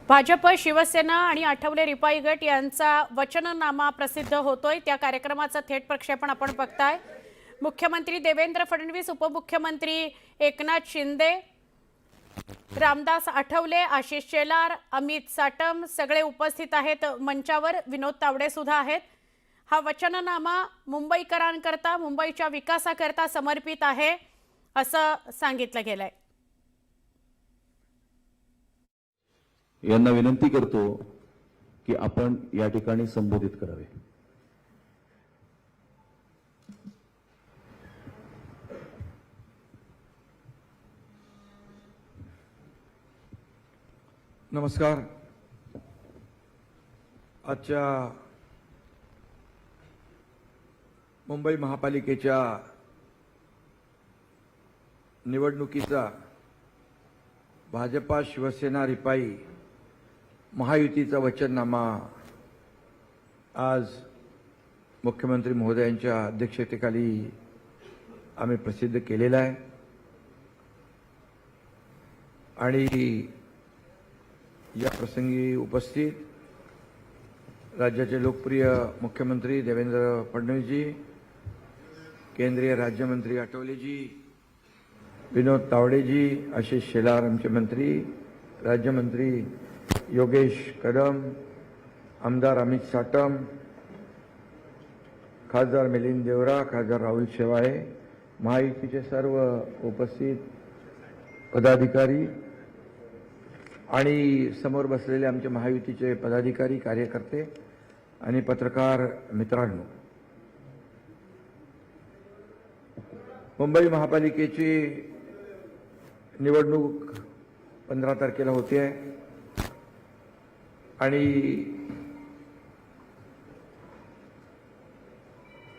भाजप, शिवसेना आणि आठवले रिपाई गट यांचा वचननामा प्रसिद्ध होतोय। त्या कार्यक्रमाचं थेट प्रक्षेपण आपण बघताय। मुख्यमंत्री देवेंद्र फडणवीस, उपमुख्यमंत्री एकनाथ शिंदे, रामदास आठवले, आशिष शेलार, अमित साटम सगळे उपस्थित आहेत मंचावर। विनोद तावडे सुद्धा आहेत। हा वचननामा मुंबईकरांकरता, मुंबईच्या विकासाकरता समर्पित आहे असं सांगितलं गेलंय। यांना विनंती करतो की आपण या ठिकाणी संबोधित करावे। नमस्कार। आजच्या मुंबई महापालिकेच्या निवडणुकीचा भाजपा, शिवसेना, रिपाई महायुतीचा वचननामा आज मुख्यमंत्री महोदयांच्या अध्यक्षतेखाली आम्ही प्रसिद्ध केलेला आहे। आणि या प्रसंगी उपस्थित राज्याचे लोकप्रिय मुख्यमंत्री देवेंद्र फडणवीसजी, केंद्रीय राज्यमंत्री आठवलेजी, विनोद तावडेजी, आशिष शेलार आमचे मंत्री, राज्यमंत्री योगेश कदम, आमदार अमित साटम, खासदार मिलिंद देवरा, खासदार राहुल शेवाळे, महायुतीचे सर्व उपस्थित पदाधिकारी आणि समोर बसलेले आमचे महायुतीचे पदाधिकारी, कार्यकर्ते आणि पत्रकार मित्रांनो, मुंबई महापालिकेची निवडणूक 15 तारखेला होते आहे आणि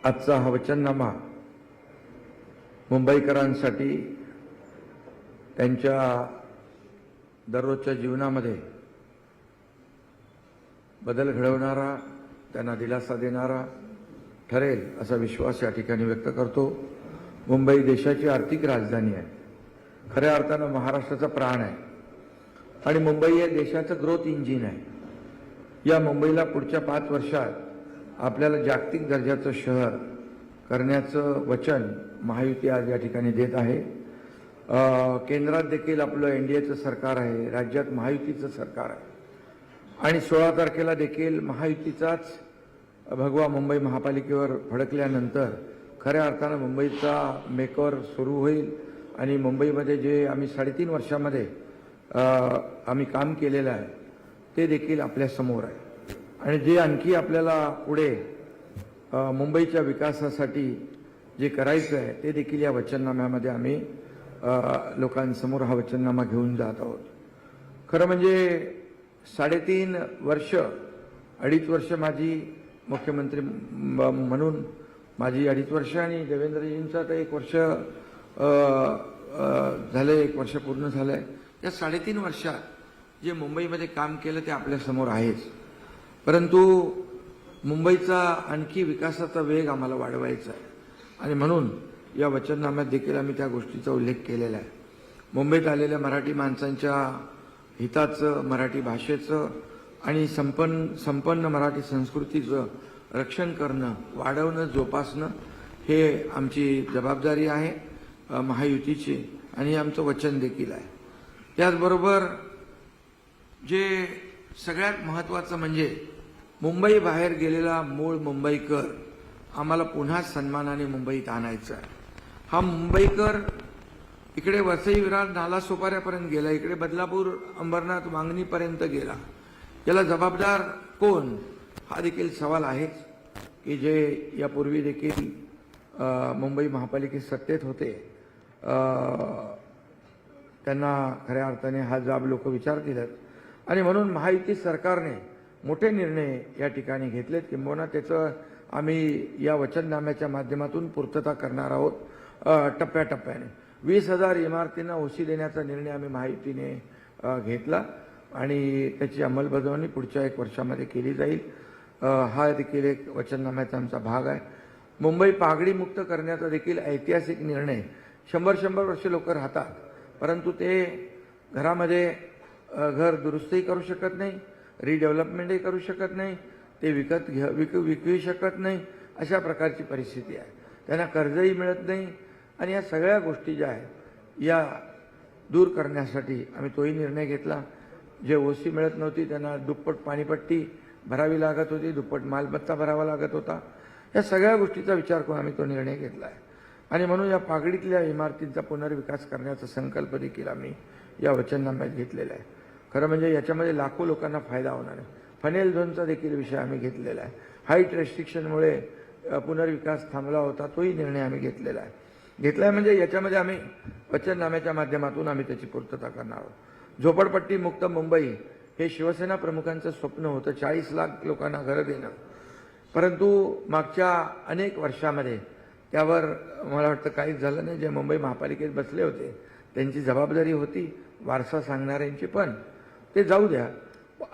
आजचा हा वचननामा मुंबईकरांसाठी त्यांच्या दररोजच्या जीवनामध्ये बदल घडवणारा, त्यांना दिलासा देणारा ठरेल असा विश्वास या ठिकाणी व्यक्त करतो। मुंबई देशाची आर्थिक राजधानी आहे, खऱ्या अर्थानं महाराष्ट्राचा प्राण आहे आणि मुंबई हे देशाचं ग्रोथ इंजिन आहे। या मुंबईला पुढच्या 5 वर्षात आपल्याला जागतिक दर्जाचं शहर करण्याचं वचन महायुती आज या ठिकाणी देत आहे। केंद्रात देखील आपलं एनडीएचं सरकार आहे, राज्यात महायुतीचं सरकार आहे आणि 16 तारखेला देखील महायुतीचाच भगवा मुंबई महापालिकेवर फडकल्यानंतर खऱ्या अर्थानं मुंबईचा मेकओव्हर सुरू होईल आणि मुंबईमध्ये जे आम्ही 3.5 वर्षामध्ये आम्ही काम केलेलं आहे ते देखील आपल्या समोर आहे आणि जे आणखी आपल्याला पुढे मुंबईच्या विकासासाठी जे करायचं आहे ते देखील या वचननाम्यामध्ये आम्ही लोकांसमोर हा वचननामा घेऊन जात आहोत। खरं म्हणजे 3.5 वर्ष, 2.5 वर्ष माझी मुख्यमंत्री म्हणून माझी 2.5 वर्ष आणि देवेंद्रजींचा तर 1 वर्ष झाले, 1 वर्ष पूर्ण झालंय। या 3.5 वर्षात जे मुंबईमध्ये काम केलं ते आपल्यासमोर आहेच, परंतु मुंबईचा आणखी विकासाचा वेग आम्हाला वाढवायचा आहे आणि म्हणून या वचननाम्यात देखील आम्ही त्या गोष्टीचा उल्लेख केलेला आहे। मुंबईत आलेल्या मराठी माणसांच्या हिताचं, मराठी भाषेचं आणि संपन्न मराठी संस्कृतीचं रक्षण करणं, वाढवणं, जोपासणं हे आमची जबाबदारी आहे महायुतीची आणि आमचं वचन देखील आहे। त्याचबरोबर जे सगळ्यात महत्त्वाचं म्हणजे मुंबई बाहेर गेलेला मूळ मुंबईकर आम्हाला पुन्हा सन्मानाने मुंबईत आणायचा आहे। हा मुंबईकर इकडे वसई विरार नालासोपाऱ्यापर्यंत गेला, इकडे बदलापूर, अंबरनाथ, वांगणीपर्यंत गेला। याला जबाबदार कोण हा देखील सवाल आहेच की जे यापूर्वी देखील मुंबई महापालिकेत सत्तेत होते। त्यांना खऱ्या अर्थाने हा जाब लोक विचारतीलच. आणि म्हणून महायुती सरकारने मोठे निर्णय या ठिकाणी घेतलेत, किंबहुना त्याचं आम्ही या वचननाम्याच्या माध्यमातून पूर्तता करणार आहोत टप्प्याटप्प्याने. 20,000 इमारतींना ओसी देण्याचा निर्णय आम्ही महायुतीने घेतला आणि त्याची अंमलबजावणी पुढच्या 1 वर्षामध्ये केली जाईल. हा देखील एक वचननाम्याचा आमचा भाग आहे. मुंबई पागडी मुक्त करण्याचा देखील ऐतिहासिक निर्णय. 100 वर्ष लोक राहतात, परंतु ते घरामध्ये घर दुरुस्तही करू शकत नाही, रिडेव्हलपमेंटही करू शकत नाही, ते विकू शकत नाही, अशा प्रकारची परिस्थिती आहे. त्यांना कर्जही मिळत नाही आणि या सगळ्या गोष्टी ज्या आहेत या दूर करण्यासाठी आम्ही तोही निर्णय घेतला. जे ओसी मिळत नव्हती त्यांना दुप्पट पाणीपट्टी भरावी लागत होती, दुप्पट मालमत्ता भरावा लागत होता. या सगळ्या गोष्टीचा विचार करून आम्ही तो निर्णय घेतला आहे. आणि म्हणून या पागडीतल्या इमारतींचा पुनर्विकास करण्याचा संकल्प देखील आम्ही या वचननाम्यात घेतलेला आहे. खरं म्हणजे याच्यामध्ये लाखो लोकांना फायदा होणार आहे. फनेल झोनचा देखील विषय आम्ही घेतलेला आहे. हाईट रेस्ट्रिक्शनमुळे पुनर्विकास थांबला होता, तोही निर्णय आम्ही घेतलेला आहे. म्हणजे याच्यामध्ये आम्ही वचननाम्याच्या माध्यमातून आम्ही त्याची पूर्तता करणार आहोत. झोपडपट्टी मुक्त मुंबई हे शिवसेना प्रमुखांचं स्वप्न होतं, 40 लाख लोकांना घरं देणं. परंतु मागच्या अनेक वर्षामध्ये त्यावर मला वाटतं काहीच झालं नाही. जे मुंबई महापालिकेत बसले होते त्यांची जबाबदारी होती वारसा सांगणाऱ्यांची, पण ते जाऊ द्या.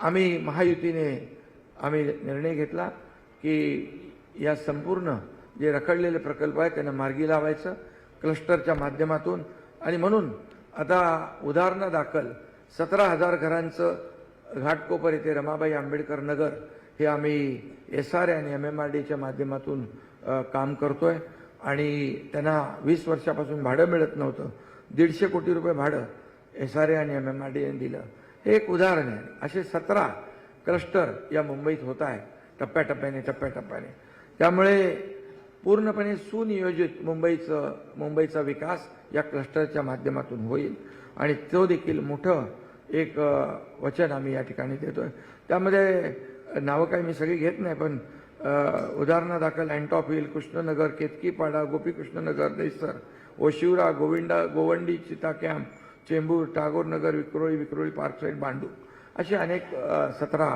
आम्ही महायुतीने निर्णय घेतला की या संपूर्ण जे रखडलेले प्रकल्प आहेत त्यांना मार्गी लावायचं क्लस्टरच्या माध्यमातून. आणि म्हणून आता उदाहरणादाखल 17,000 घरांचं घाटकोपर येथे रमाबाई आंबेडकर नगर हे आम्ही SRA आणि MMRDच्या माध्यमातून काम करतोय. आणि त्यांना 20 वर्षापासून भाडं मिळत नव्हतं. 150 कोटी रुपये भाडं SRA आणि MMRD यांनी दिलं. हे एक उदाहरण आहे. असे 17 क्लस्टर या मुंबईत होत आहे टप्प्याटप्प्याने. त्यामुळे पूर्णपणे सुनियोजित मुंबईचा विकास या क्लस्टरच्या माध्यमातून होईल आणि तो देखील मोठं एक वचन आम्ही या ठिकाणी देतोय. त्यामध्ये नावं काही मी सगळी घेत नाही, पण उदाहरणादाखल अँटॉप हिल, कृष्णनगर, केतकीपाडा, गोपीकृष्णनगर, दहिसर, ओशिवरा, गोवंडी, चिता कॅम्प, चेंबूर, टागोर नगर, विक्रोळी पार्कसाईड, भांडूप असे अनेक 17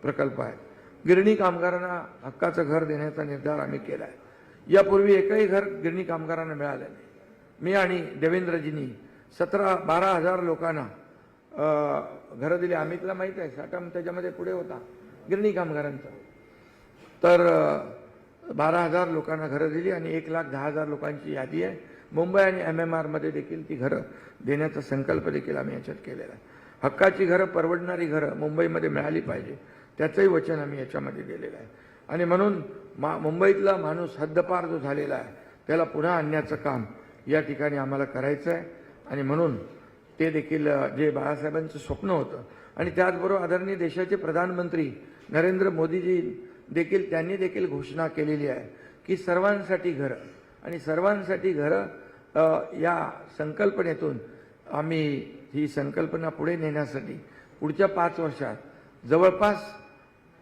प्रकल्प आहेत. गिरणी कामगारांना हक्काचं घर देण्याचा निर्धार आम्ही केला आहे. यापूर्वी एकही घर गिरणी कामगारांना मिळालं नाही. मी आणि देवेंद्रजींनी 12,000 लोकांना घरं दिली. अमितला माहीत आहे, साठम त्याच्यामध्ये पुढे होता गिरणी कामगारांचा. तर 12,000 लोकांना घरं दिली आणि 1,10,000 लोकांची यादी आहे. मुंबई आणि MMR मध्ये देखील ती घरं देण्याचा संकल्प देखील आम्ही याच्यात केलेला आहे. हक्काची घरं, परवडणारी घरं मुंबईमध्ये मिळाली पाहिजे, त्याचंही वचन आम्ही याच्यामध्ये दिलेलं आहे. आणि म्हणून मुंबईतला माणूस हद्दपार जो झालेला आहे त्याला पुन्हा आणण्याचं काम या ठिकाणी आम्हाला करायचं आहे. आणि म्हणून ते देखील जे बाळासाहेबांचं स्वप्न होतं आणि त्याचबरोबर आदरणीय देशाचे प्रधानमंत्री नरेंद्र मोदीजी देखील त्यांनी देखील घोषणा केलेली आहे की सर्वांसाठी घरं आणि सर्वांसाठी घरं या संकल्पनेतून आम्ही ही संकल्पना पुढे नेण्यासाठी पुढच्या 5 वर्षात जवळपास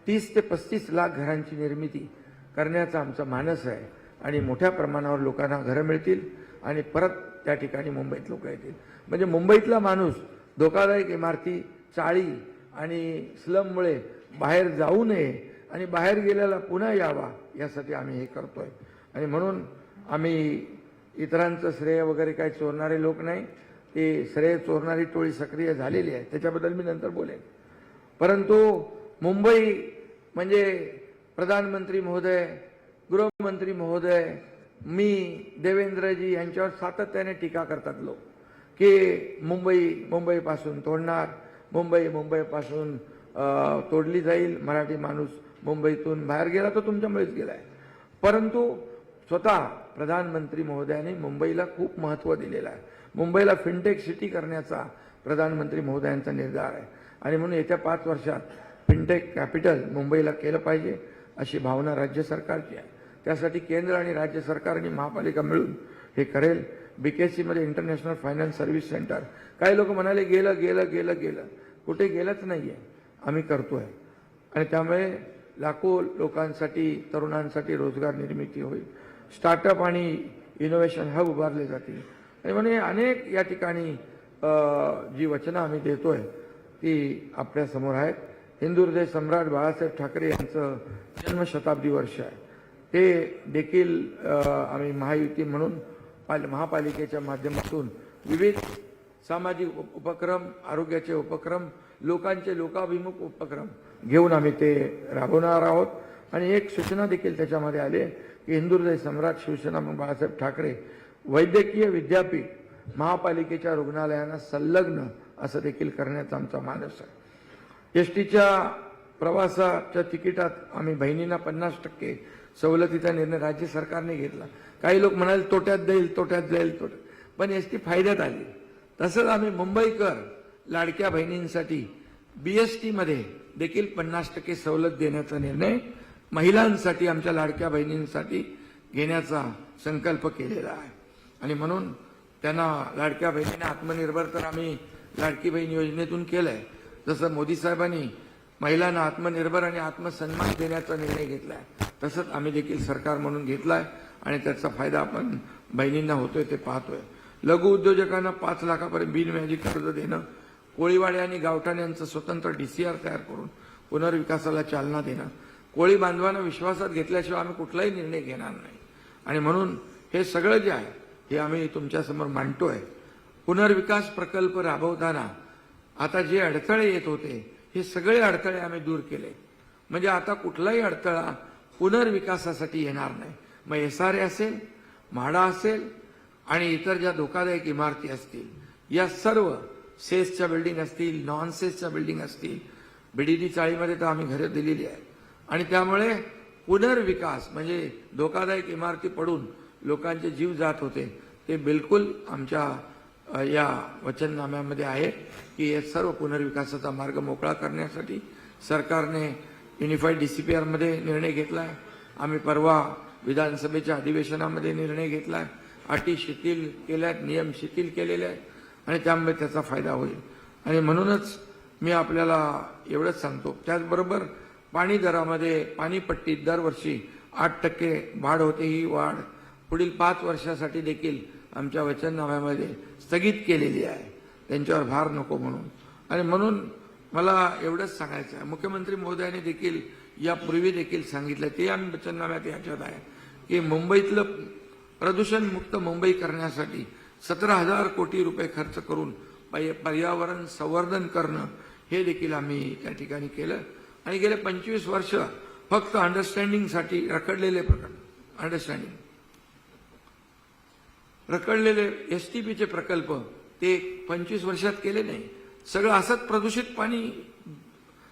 30 ते 35 लाख घरांची निर्मिती करण्याचा आमचा मानस आहे. आणि मोठ्या प्रमाणावर लोकांना घरं मिळतील आणि परत त्या ठिकाणी मुंबईत लोक येतील. म्हणजे मुंबईतला माणूस धोकादायक इमारती, चाळी आणि स्लममुळे बाहेर जाऊ नये आणि बाहेर गेलेला पुन्हा यावा यासाठी आम्ही हे करतोय. आणि म्हणून आम्ही इतरांचं श्रेय वगैरे काही चोरणारे लोक नाही. ते श्रेय चोरणारी टोळी सक्रिय झालेली आहे, त्याच्याबद्दल मी नंतर बोलेन. परंतु मुंबई म्हणजे प्रधानमंत्री महोदय, गृहमंत्री महोदय, मी, देवेंद्रजी यांच्यावर सातत्याने टीका करतात लोक की मुंबईपासून तोडणार, मुंबईपासून तोडली जाईल, मराठी माणूस मुंबईतून बाहेर गेला तो तुमच्यामुळेच गेलाय. परंतु स्वतः प्रधानमंत्री महोदयांनी मुंबईला खूप महत्त्व दिलेलं आहे. मुंबईला फिनटेक सिटी करण्याचा प्रधानमंत्री महोदयांचा निर्धार आहे. आणि म्हणून येत्या 5 वर्षात फिनटेक कॅपिटल मुंबईला केलं पाहिजे अशी भावना राज्य सरकारची आहे. त्यासाठी केंद्र आणि राज्य सरकार आणि महापालिका मिळून हे करेल. BKC मध्ये इंटरनॅशनल फायनान्स सर्व्हिस सेंटर, काही लोक म्हणाले गेलं, कुठे गेलंच नाहीये. आम्ही करतोय आणि त्यामुळे लाखो लोकांसाठी, तरुणांसाठी रोजगार निर्मिती होईल. स्टार्टअप आणि इनोव्हेशन हब उभारले जातील. आणि म्हणून हे अनेक या ठिकाणी जी वचनं आम्ही देतोय ती आपल्यासमोर आहेत. हिंदू हृदय सम्राट बाळासाहेब ठाकरे यांचं जन्मशताब्दी वर्ष आहे. ते देखील आम्ही महायुती म्हणून महापालिकेच्या माध्यमातून विविध सामाजिक उपक्रम, आरोग्याचे उपक्रम, लोकांचे लोकाभिमुख उपक्रम घेऊन आम्ही ते राबवणार आहोत. आणि एक सूचना देखील त्याच्यामध्ये आली की हिंदू हृदय सम्राट शिवसेना बाळासाहेब ठाकरे वैद्यकीय विद्यापीठ महापालिकेच्या रुग्णालयांना संलग्न असं देखील करण्याचा आमचा मानस आहे. एसटीच्या प्रवासाच्या तिकिटात आम्ही बहिणींना 50% सवलतीचा निर्णय राज्य सरकारने घेतला. काही लोक म्हणाले तोट्यात जाईल. पण एसटी फायद्यात आली. तसंच आम्ही मुंबईकर लाडक्या बहिणींसाठी BST मध्ये देखील 50% सवलत देण्याचा निर्णय महिलांसाठी, आमच्या लाडक्या बहिणींसाठी घेण्याचा संकल्प केलेला आहे. आणि म्हणून त्यांना लाडक्या बहिणींना आत्मनिर्भर तर आम्ही लाडकी बहीण योजनेतून केलंय. जसं मोदी साहेबांनी महिलांना आत्मनिर्भर आणि आत्मसन्मान देण्याचा निर्णय घेतलाय, तसंच आम्ही देखील सरकार म्हणून घेतलाय आणि त्याचा फायदा आपण बहिणींना होतोय ते पाहतोय. लघु उद्योजकांना 5 लाखापर्यंत बिनव्याजी कर्ज देणं, कोळीवाडे आणि गावठाण्यांचं स्वतंत्र DCR तयार करून पुनर्विकासाला चालना देणं, कोळी बांधवांना विश्वासात घेतल्याशिवाय आम्ही कुठलाही निर्णय घेणार नाही. आणि म्हणून हे सगळं जे आहे हे आम्ही तुमच्यासमोर मांडतोय. पुनर्विकास प्रकल्प राबवताना आता जे अडथळे येत होते हे सगळे अडथळे आम्ही दूर केले. म्हणजे आता कुठलाही अडथळा पुनर्विकासासाठी येणार नाही. मग SRA असेल, म्हाडा असेल आणि इतर ज्या धोकादायक इमारती असतील, या सर्व सेसच्या बिल्डिंग असतील, नॉन सेसच्या बिल्डिंग असतील, BDD चाळीमध्ये तर आम्ही घरे दिलेली आहेत. आणि त्यामुळे पुनर्विकास म्हणजे धोकादायक इमारती पडून लोकांचे जीव जात होते ते बिलकुल आमच्या या वचननाम्यामध्ये आहे की हे सर्व पुनर्विकासाचा मार्ग मोकळा करण्यासाठी सरकारने युनिफाईड DCPR मध्ये निर्णय घेतलाय. आम्ही परवा विधानसभेच्या अधिवेशनामध्ये निर्णय घेतलाय. अटी शिथिल केल्यात, नियम शिथिल केलेले आहेत आणि त्यामुळे त्याचा फायदा होईल. आणि म्हणूनच मी आपल्याला एवढंच सांगतो. त्याचबरोबर पाणी दरामध्ये पाणीपट्टीत दरवर्षी 8% वाढ होते. ही वाढ पुढील 5 वर्षासाठी देखील आमच्या वचननाम्यामध्ये स्थगित केलेली आहे, त्यांच्यावर भार नको म्हणून. आणि म्हणून मला एवढंच सांगायचं आहे, मुख्यमंत्री महोदयांनी देखील यापूर्वी देखील सांगितलं, ते आम्ही वचननाम्यात याच्यात आहे की मुंबईतलं प्रदूषणमुक्त मुंबई करण्यासाठी 17,000 कोटी रुपये खर्च करून पर्यावरण संवर्धन करणं हे देखील आम्ही त्या ठिकाणी केलं. आणि गेले 25 वर्ष फक्त अंडरस्टँडिंगसाठी रखडलेले STPचे प्रकल्प ते 25 वर्षात केले नाही. सगळं असंच प्रदूषित पाणी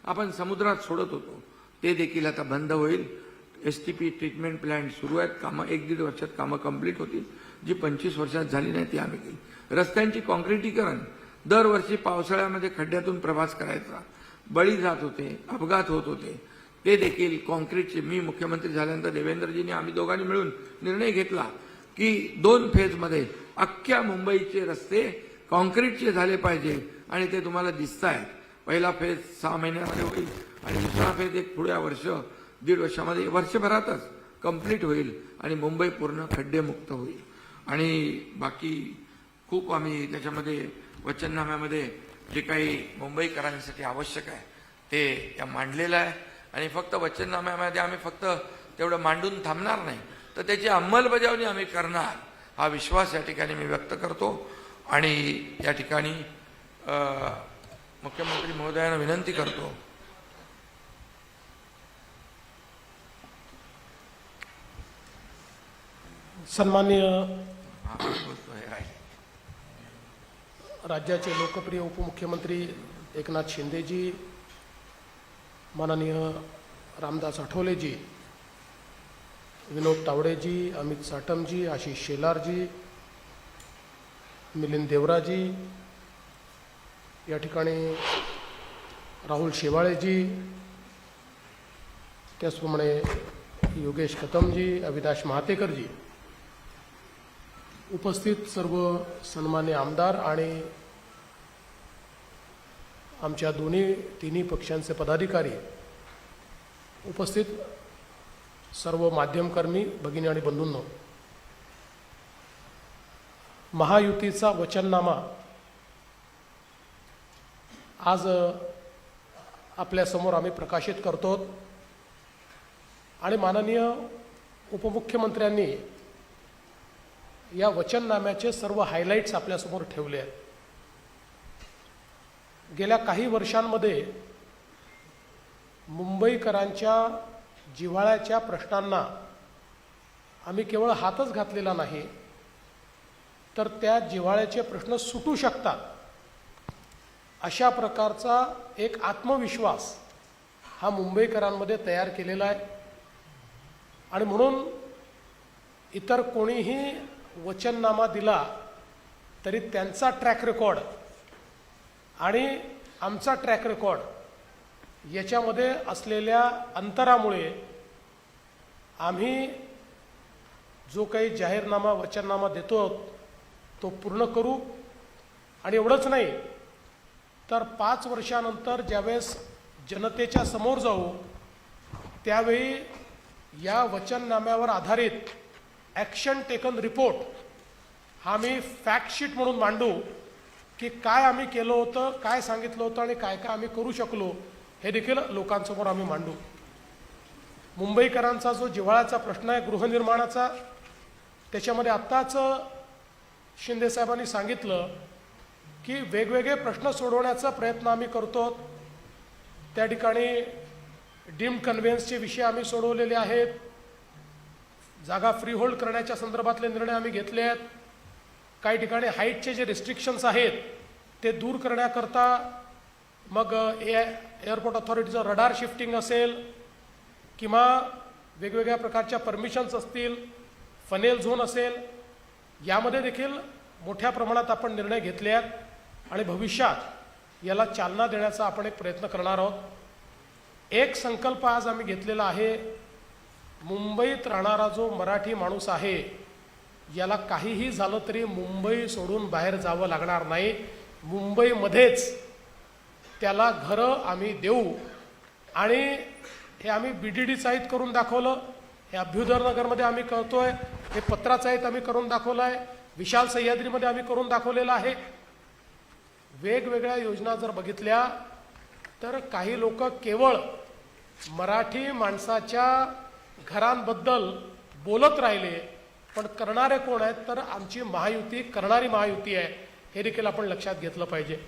आपण समुद्रात सोडत होतो, ते देखील आता बंद होईल. STP ट्रीटमेंट प्लांट सुरू आहेत. कामं 1-1.5 वर्षात कामं कंप्लीट होतील. जी 25 वर्षात झाली नाही ती आम्ही केली. रस्त्यांची काँक्रिटीकरण, दरवर्षी पावसाळ्यामध्ये खड्ड्यातून प्रवास करायचा, बळी जात होते, अपघात होत होते, ते देखील काँक्रीटचे, मी मुख्यमंत्री झाल्यानंतर देवेंद्रजींनी आम्ही दोघांनी मिळून निर्णय घेतला की 2 फेजमध्ये अख्ख्या मुंबईचे रस्ते काँक्रीटचे झाले पाहिजे आणि ते तुम्हाला दिसत आहेत. पहिला फेज 6 महिन्यामध्ये होईल आणि दुसरा फेज एक पुढच्या दीड वर्षामध्ये, वर्षभरातच कंप्लीट होईल आणि मुंबई पूर्ण खड्डेमुक्त होईल. आणि बाकी खूप आम्ही त्याच्यामध्ये वचननाम्यामध्ये जे काही मुंबईकरांसाठी आवश्यक आहे ते या मांडलेलं आहे. आणि फक्त वचननाम्यामध्ये आम्ही फक्त तेवढं मांडून थांबणार नाही, तर त्याची अंमलबजावणी आम्ही करणार, हा विश्वास या ठिकाणी मी व्यक्त करतो. आणि या ठिकाणी मुख्यमंत्री महोदयांना विनंती करतो सन्माननीय राज्याचे लोकप्रिय उपमुख्यमंत्री एकनाथ शिंदेजी, माननीय रामदास आठवलेजी, विनोद तावडेजी, अमित साटमजी, आशिष शेलारजी, मिलिंद देवराजी, या ठिकाणी राहुल शेवाळेजी, त्याचप्रमाणे योगेश कदमजी, अविनाश महातेकरजी, उपस्थित सर्व सन्मान्य आमदार आणि आमच्या तिन्ही पक्षांचे पदाधिकारी, उपस्थित सर्व माध्यमकर्मी भगिनी आणि बंधूंनो, महायुतीचा वचननामा आज आपल्यासमोर आम्ही प्रकाशित करतो आणि माननीय उपमुख्यमंत्र्यांनी या वचननाम्याचे सर्व हायलाइट्स आपल्यासमोर ठेवले आहेत. गेल्या काही वर्षांमध्ये मुंबईकरांच्या जिव्हाळ्याच्या प्रश्नांना आम्ही केवळ हातच घातलेला नाही, तर त्या जिव्हाळ्याचे प्रश्न सुटू शकतात अशा प्रकारचा एक आत्मविश्वास हा मुंबईकरांमध्ये तयार केलेला आहे. आणि म्हणून इतर कोणीही वचननामा दिला तरी त्यांचा ट्रॅक रेकॉर्ड आणि आमचा ट्रॅक रेकॉर्ड याच्यामध्ये असलेल्या अंतरामुळे आम्ही जो काही जाहीरनामा वचननामा देतो तो पूर्ण करू. आणि एवढंच नाही तर 5 वर्षानंतर ज्यावेळेस जनतेच्या समोर जाऊ त्यावेळी या वचननाम्यावर आधारित ॲक्शन टेकन रिपोर्ट हा मी फॅक्ट शीट म्हणून मांडू की काय आम्ही केलं होतं, काय सांगितलं होतं आणि काय काय आम्ही करू शकलो हे देखील लोकांसमोर आम्ही मांडू. मुंबईकरांचा जो जिव्हाळ्याचा प्रश्न आहे गृहनिर्माणाचा, त्याच्यामध्ये आत्ताच शिंदेसाहेबांनी सांगितलं की वेगवेगळे प्रश्न सोडवण्याचा प्रयत्न आम्ही करतो. त्या ठिकाणी डीम्ड कन्व्हेन्सचे विषय आम्ही सोडवलेले आहेत, जागा फ्री होल्ड करण्याच्या संदर्भातले निर्णय आम्ही घेतले आहेत, काही ठिकाणी हाईटचे जे रिस्ट्रिक्शन्स आहेत ते दूर करण्याकरता मग एअरपोर्ट अथॉरिटीचं रडार शिफ्टिंग असेल किंवा वेगवेगळ्या प्रकारच्या परमिशन्स असतील, फनेल झोन असेल, यामध्ये देखील मोठ्या प्रमाणात आपण निर्णय घेतले आहेत आणि भविष्यात याला चालना देण्याचा आपण एक प्रयत्न करणार आहोत. एक संकल्प आज आम्ही घेतलेला आहे, मुंबईत राहणारा जो मराठी माणूस आहे याला काहीही झालं तरी मुंबई सोडून बाहेर जावं लागणार नाही. मुंबईमध्येच त्याला घरं आम्ही देऊ आणि हे आम्ही BDD साहित करून दाखवलं, हे अभ्युदयनगरमध्ये आम्ही करतोय, हे पत्रासाहित आम्ही करून दाखवलं आहे, विशाल सह्याद्रीमध्ये आम्ही करून दाखवलेलं आहे. वेगवेगळ्या योजना जर बघितल्या तर काही लोक केवळ मराठी माणसाच्या घरांबद्दल बोलत राहिले, पण करणारे कोण आहेत तर आमची महायुती करणारी महायुती आहे हे देखील आपण लक्षात घेतलं पाहिजे.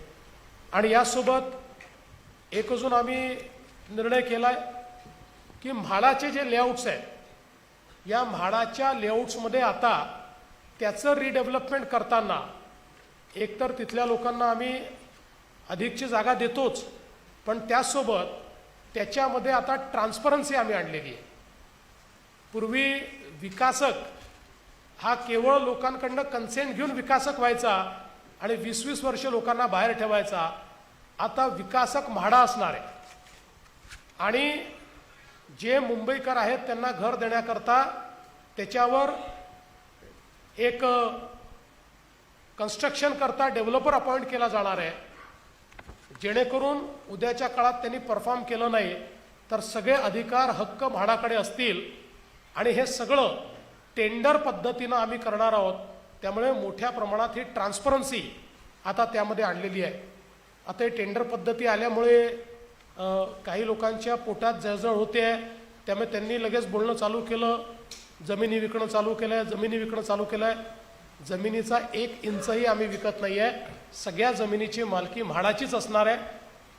आणि यासोबत एक अजून आम्ही निर्णय केला की म्हाडाचे जे लेआउट्स आहेत या म्हाडाच्या लेआउट्समध्ये आता त्याचं रिडेव्हलपमेंट करताना एकतर तिथल्या लोकांना आम्ही अधिकची जागा देतोच, पण त्याचसोबत त्याच्यामध्ये आता ट्रान्सपरन्सी आम्ही आणलेली आहे. पूर्वी विकासक हा केवळ लोकांकडनं कन्सेंट घेऊन विकासक व्हायचा आणि 20-20 वर्ष लोकांना बाहेर ठेवायचा. आता विकासक म्हाडा असणार आहे आणि जे मुंबईकर आहेत त्यांना घर देण्याकरता त्याच्यावर एक कन्स्ट्रक्शन करता डेव्हलपर अपॉइंट केला जाणार आहे, जेणेकरून उद्याच्या काळात त्यांनी परफॉर्म केलं नाही तर सगळे अधिकार हक्क म्हाडाकडे असतील. आणि हे सगळं टेंडर पद्धतीनं आम्ही करणार आहोत. त्यामुळे मोठ्या प्रमाणात ही ट्रान्सपरन्सी आता त्यामध्ये आणलेली आहे. आता हे टेंडर पद्धती आल्यामुळे काही लोकांच्या पोटात जळजळ होते आहे, त्यामुळे त्यांनी लगेच बोलणं चालू केलं, जमिनी विकणं चालू केलं आहे, जमिनी विकणं चालू केलं आहे. जमिनीचा 1 इंचही आम्ही विकत नाही आहे, सगळ्या जमिनीची मालकी म्हाडाचीच असणार आहे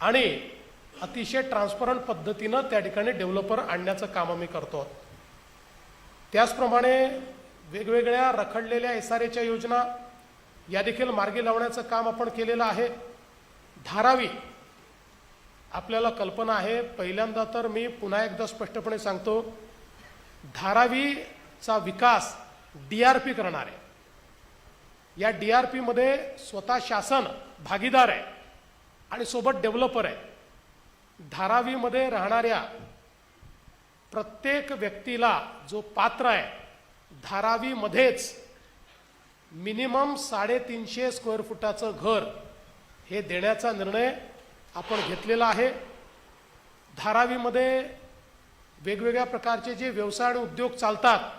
आणि अतिशय ट्रान्सपरंट पद्धतीनं त्या ठिकाणी डेव्हलपर आणण्याचं काम आम्ही करतो. त्याचप्रमाणे वेगवेगळ्या रखडलेल्या SRAच्या योजना या देखील मार्गी लावण्याचं काम आपण केलेलं आहे. धारावी आपल्याला कल्पना आहे, पहिल्यांदा तर मी पुन्हा एकदा स्पष्टपणे सांगतो, धारावीचा विकास DRP करणार आहे. या DRP मध्ये स्वतः शासन भागीदार आहे आणि सोबत डेव्हलपर आहे. धारावीमध्ये राहणाऱ्या प्रत्येक व्यक्तीला जो पात्र आहे धारावीमध्येच मिनिमम 350 स्क्वेअर फुटाचं घर हे देण्याचा निर्णय आपण घेतलेला आहे. धारावीमध्ये वेगवेगळ्या प्रकारचे जे व्यवसाय आणि उद्योग चालतात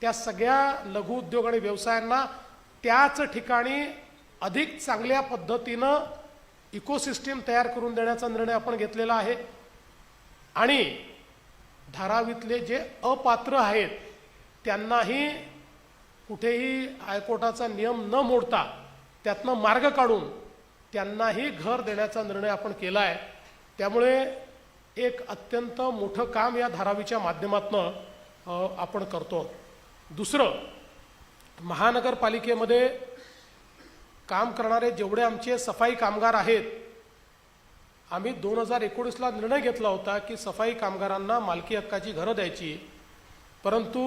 त्या सगळ्या लघु उद्योग आणि व्यवसायांना त्याच ठिकाणी अधिक चांगल्या पद्धतीनं इकोसिस्टीम तयार करून देण्याचा निर्णय आपण घेतलेला आहे. आणि धारावीतले जे अपात्र आहेत त्यांनाही कुठेही हायकोर्टाचा नियम न मोडता त्यातनं मार्ग काढून त्यांनाही घर देण्याचा निर्णय आपण केला आहे. त्यामुळे एक अत्यंत मोठं काम या धारावीच्या माध्यमातून आपण करतो. दुसरं, महानगरपालिकेमध्ये काम करणारे जेवढे आमचे सफाई कामगार आहेत, आम्ही 2019ला निर्णय घेतला होता की सफाई कामगारांना मालकी हक्काची घरं द्यायची, परंतु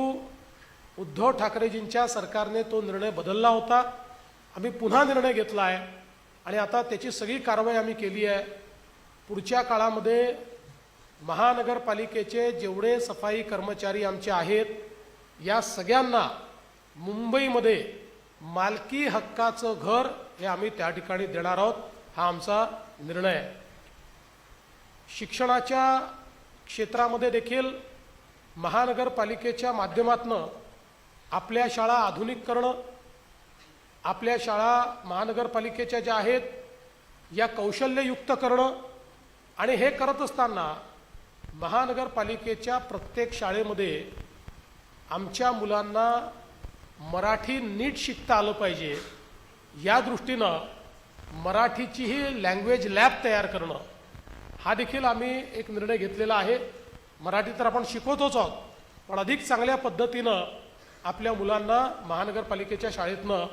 उद्धव ठाकरेजींच्या सरकारने तो निर्णय बदलला होता. आम्ही पुन्हा निर्णय घेतला आहे आणि आता त्याची सगळी कारवाई आम्ही केली आहे. पुढच्या काळामध्ये महानगरपालिकेचे जेवढे सफाई कर्मचारी आमचे आहेत या सगळ्यांना मुंबईमध्ये मालकी हक्काचं घर हे आम्ही त्या ठिकाणी देणार आहोत. हा आमचा निर्णय आहे. शिक्षणाच्या क्षेत्रामध्ये देखील महानगरपालिकेच्या माध्यमातून आपल्या शाळा आधुनिक करणं, आपल्या शाळा महानगरपालिकेच्या ज्या आहेत या कौशल्ययुक्त करणं, आणि हे करत असताना महानगरपालिकेच्या प्रत्येक शाळेमध्ये आमच्या मुलांना मराठी नीट शिकता आलं पाहिजे या दृष्टीनं मराठीचीही लँग्वेज लॅब तयार करणं, हा देखील आम्ही एक निर्णय घेतलेला आहे. मराठी तर आपण शिकवतोच आहोत, पण अधिक चांगल्या पद्धतीनं आपल्या मुलांना महानगरपालिकेच्या शाळेतनं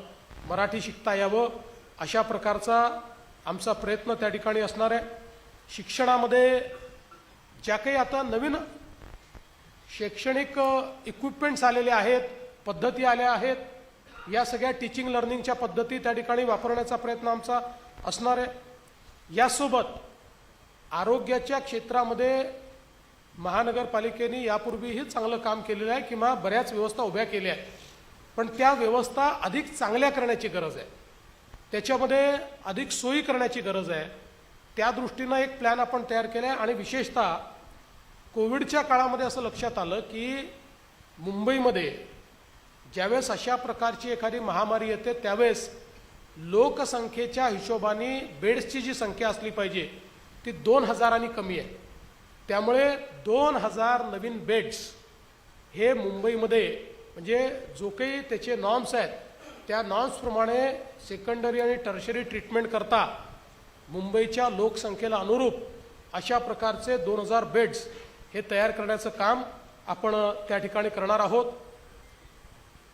मराठी शिकता यावं अशा प्रकारचा आमचा प्रयत्न त्या ठिकाणी असणार आहे. शिक्षणामध्ये ज्या काही आता नवीन शैक्षणिक इक्विपमेंट्स आलेले आहेत, पद्धती आल्या आहेत, या सगळ्या टीचिंग लर्निंगच्या पद्धती त्या ठिकाणी वापरण्याचा प्रयत्न आमचा असणार आहे. यासोबत आरोग्याच्या क्षेत्रामध्ये महानगरपालिकेने यापूर्वीही चांगलं काम केलेलं आहे किंवा बऱ्याच व्यवस्था उभ्या केल्या आहेत, पण त्या व्यवस्था अधिक चांगल्या करण्याची गरज आहे. त्याच्यामध्ये अधिक सोयी करण्याची गरज आहे. त्या दृष्टीनं एक प्लॅन आपण तयार केला आहे. आणि विशेषतः कोविडच्या काळामध्ये असं लक्षात आलं की मुंबईमध्ये ज्यावेळेस अशा प्रकारची एखादी महामारी येते त्यावेळेस लोकसंख्येच्या हिशोबाने बेड्सची जी संख्या असली पाहिजे ती 2000 कमी आहे. त्यामुळे 2000 नवीन बेड्स हे मुंबईमध्ये, म्हणजे जो काही त्याचे नॉर्म्स आहेत त्या नॉर्म्सप्रमाणे सेकंडरी आणि टर्शरी ट्रीटमेंट करता मुंबईच्या लोकसंख्येला अनुरूप अशा प्रकारचे 2000 बेड्स हे तयार करण्याचं काम आपण त्या ठिकाणी करणार आहोत.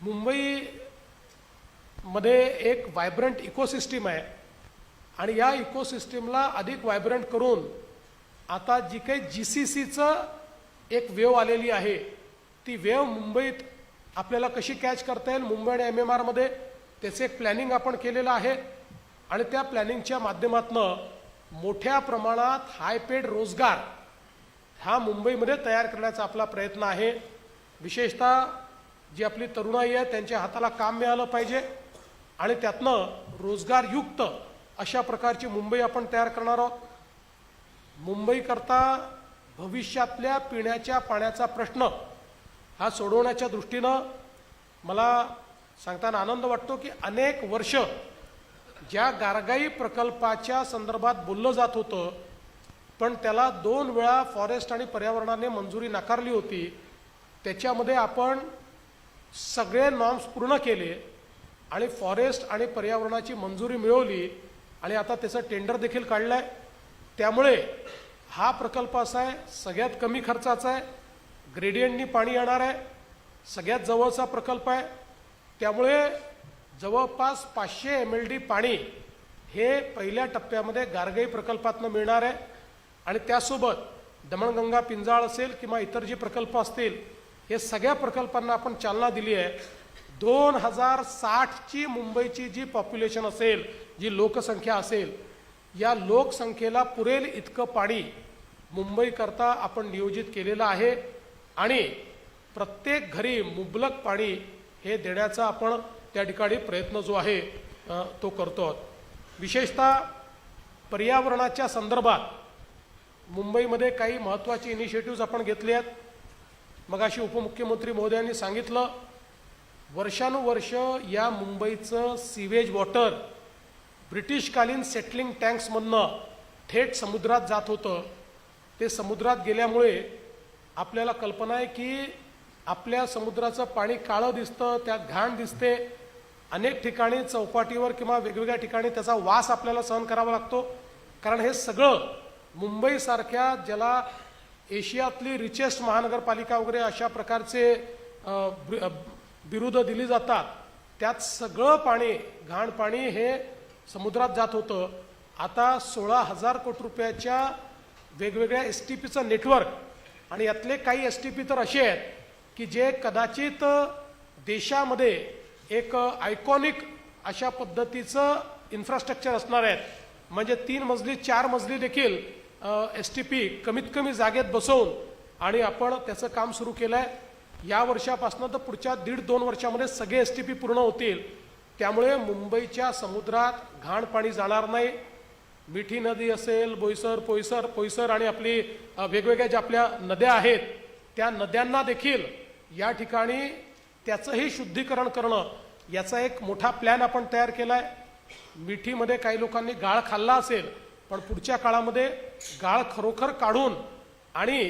मुंबईमध्ये एक व्हायब्रंट इकोसिस्टीम आहे आणि या इकोसिस्टीमला अधिक व्हायब्रंट करून आता जी काही GCCचं एक वेव आलेली आहे ती वेव मुंबईत आपल्याला कशी कॅच करता येईल, मुंबई आणि MMRमध्ये त्याचे एक प्लॅनिंग आपण केलेलं आहे. आणि त्या प्लॅनिंगच्या माध्यमातून मोठ्या प्रमाणात हायपेड रोजगार हा मुंबईमध्ये तयार करण्याचा आपला प्रयत्न आहे. विशेषतः जी आपली तरुणाई आहे त्यांच्या हाताला काम मिळालं पाहिजे आणि त्यातनं रोजगारयुक्त अशा प्रकारची मुंबई आपण तयार करणार आहोत. मुंबईकरता भविष्यातल्या पिण्याच्या पाण्याचा प्रश्न हा सोडवण्याच्या दृष्टीनं मला सांगताना आनंद वाटतो की अनेक वर्ष ज्या गारगाई प्रकल्पाच्या संदर्भात बोललं जात होतं पण त्याला 2 वेळा फॉरेस्ट आणि पर्यावरणाने मंजुरी नाकारली होती, त्याच्यामध्ये आपण सगळे नॉर्म्स पूर्ण केले आणि फॉरेस्ट आणि पर्यावरणाची मंजुरी मिळवली आणि आता त्याचं टेंडर देखील काढलं आहे. त्यामुळे हा प्रकल्प असा आहे सगळ्यात कमी खर्चाचा आहे, ग्रेडियंटनी पाणी येणार आहे, सगळ्यात जवळचा प्रकल्प आहे. त्यामुळे जवळपास 500 MLD पाणी हे पहिल्या टप्प्यामध्ये गारगाई प्रकल्पातनं मिळणार आहे. आणि त्यासोबत दमणगंगा पिंजाळ असेल किंवा इतर जे प्रकल्प असतील हे सगळ्या प्रकल्पांना आपण चालना दिली आहे. 2060ची मुंबईची जी पॉप्युलेशन असेल, जी लोकसंख्या असेल, या लोकसंख्येला पुरेल इतकं पाणी मुंबईकरता आपण नियोजित केलेलं आहे आणि प्रत्येक घरी मुबलक पाणी हे देण्याचा आपण त्या ठिकाणी प्रयत्न जो आहे तो करतो आहोत. विशेषतः पर्यावरणाच्या संदर्भात मुंबईमध्ये काही महत्त्वाची इनिशिएटिव्ज आपण घेतले आहेत. मगाशी उपमुख्यमंत्री महोदयांनी सांगितलं वर्षानुवर्ष या मुंबईचं सीवेज वॉटर ब्रिटिशकालीन सेटलिंग टँक्समधनं थेट समुद्रात जात होतं. ते समुद्रात गेल्यामुळे आपल्याला कल्पना आहे की आपल्या समुद्राचं पाणी काळं दिसतं, त्यात घाण दिसते. अनेक ठिकाणी चौपाटीवर किंवा वेगवेगळ्या ठिकाणी त्याचा वास आपल्याला सहन करावा लागतो. कारण हे सगळं मुंबईसारख्या ज्याला एशियातली रिचेस्ट महानगरपालिका वगैरे अशा प्रकारचे बिरुदं दिली जातात, त्यात सगळं पाणी, घाण पाणी हे समुद्रात जात होतं. आता 16,000 कोटी रुपयाच्या वेगवेगळ्या STPचं नेटवर्क, आणि यातले काही STP तर असे आहेत की जे कदाचित देशामध्ये एक आयकॉनिक अशा पद्धतीचं इन्फ्रास्ट्रक्चर असणार आहेत. म्हणजे 3 मजली 4 मजली देखील STP कमीत कमी जागेत बसवून आणि आपण त्याचं काम सुरू केलं आहे. या वर्षापासून तर पुढच्या 1.5-2 वर्षामध्ये सगळे STP पूर्ण होतील. त्यामुळे मुंबईच्या समुद्रात घाण पाणी जाणार नाही. मिठी नदी असेल, पोयसर आणि आपली वेगवेगळ्या ज्या आपल्या नद्या आहेत त्या नद्यांना देखील या ठिकाणी त्याचंही शुद्धीकरण करणं, याचा एक मोठा प्लॅन आपण तयार केला आहे. मिठीमध्ये काही लोकांनी गाळ खाल्ला असेल, पण पुढच्या काळामध्ये गाळ खरोखर काढून आणि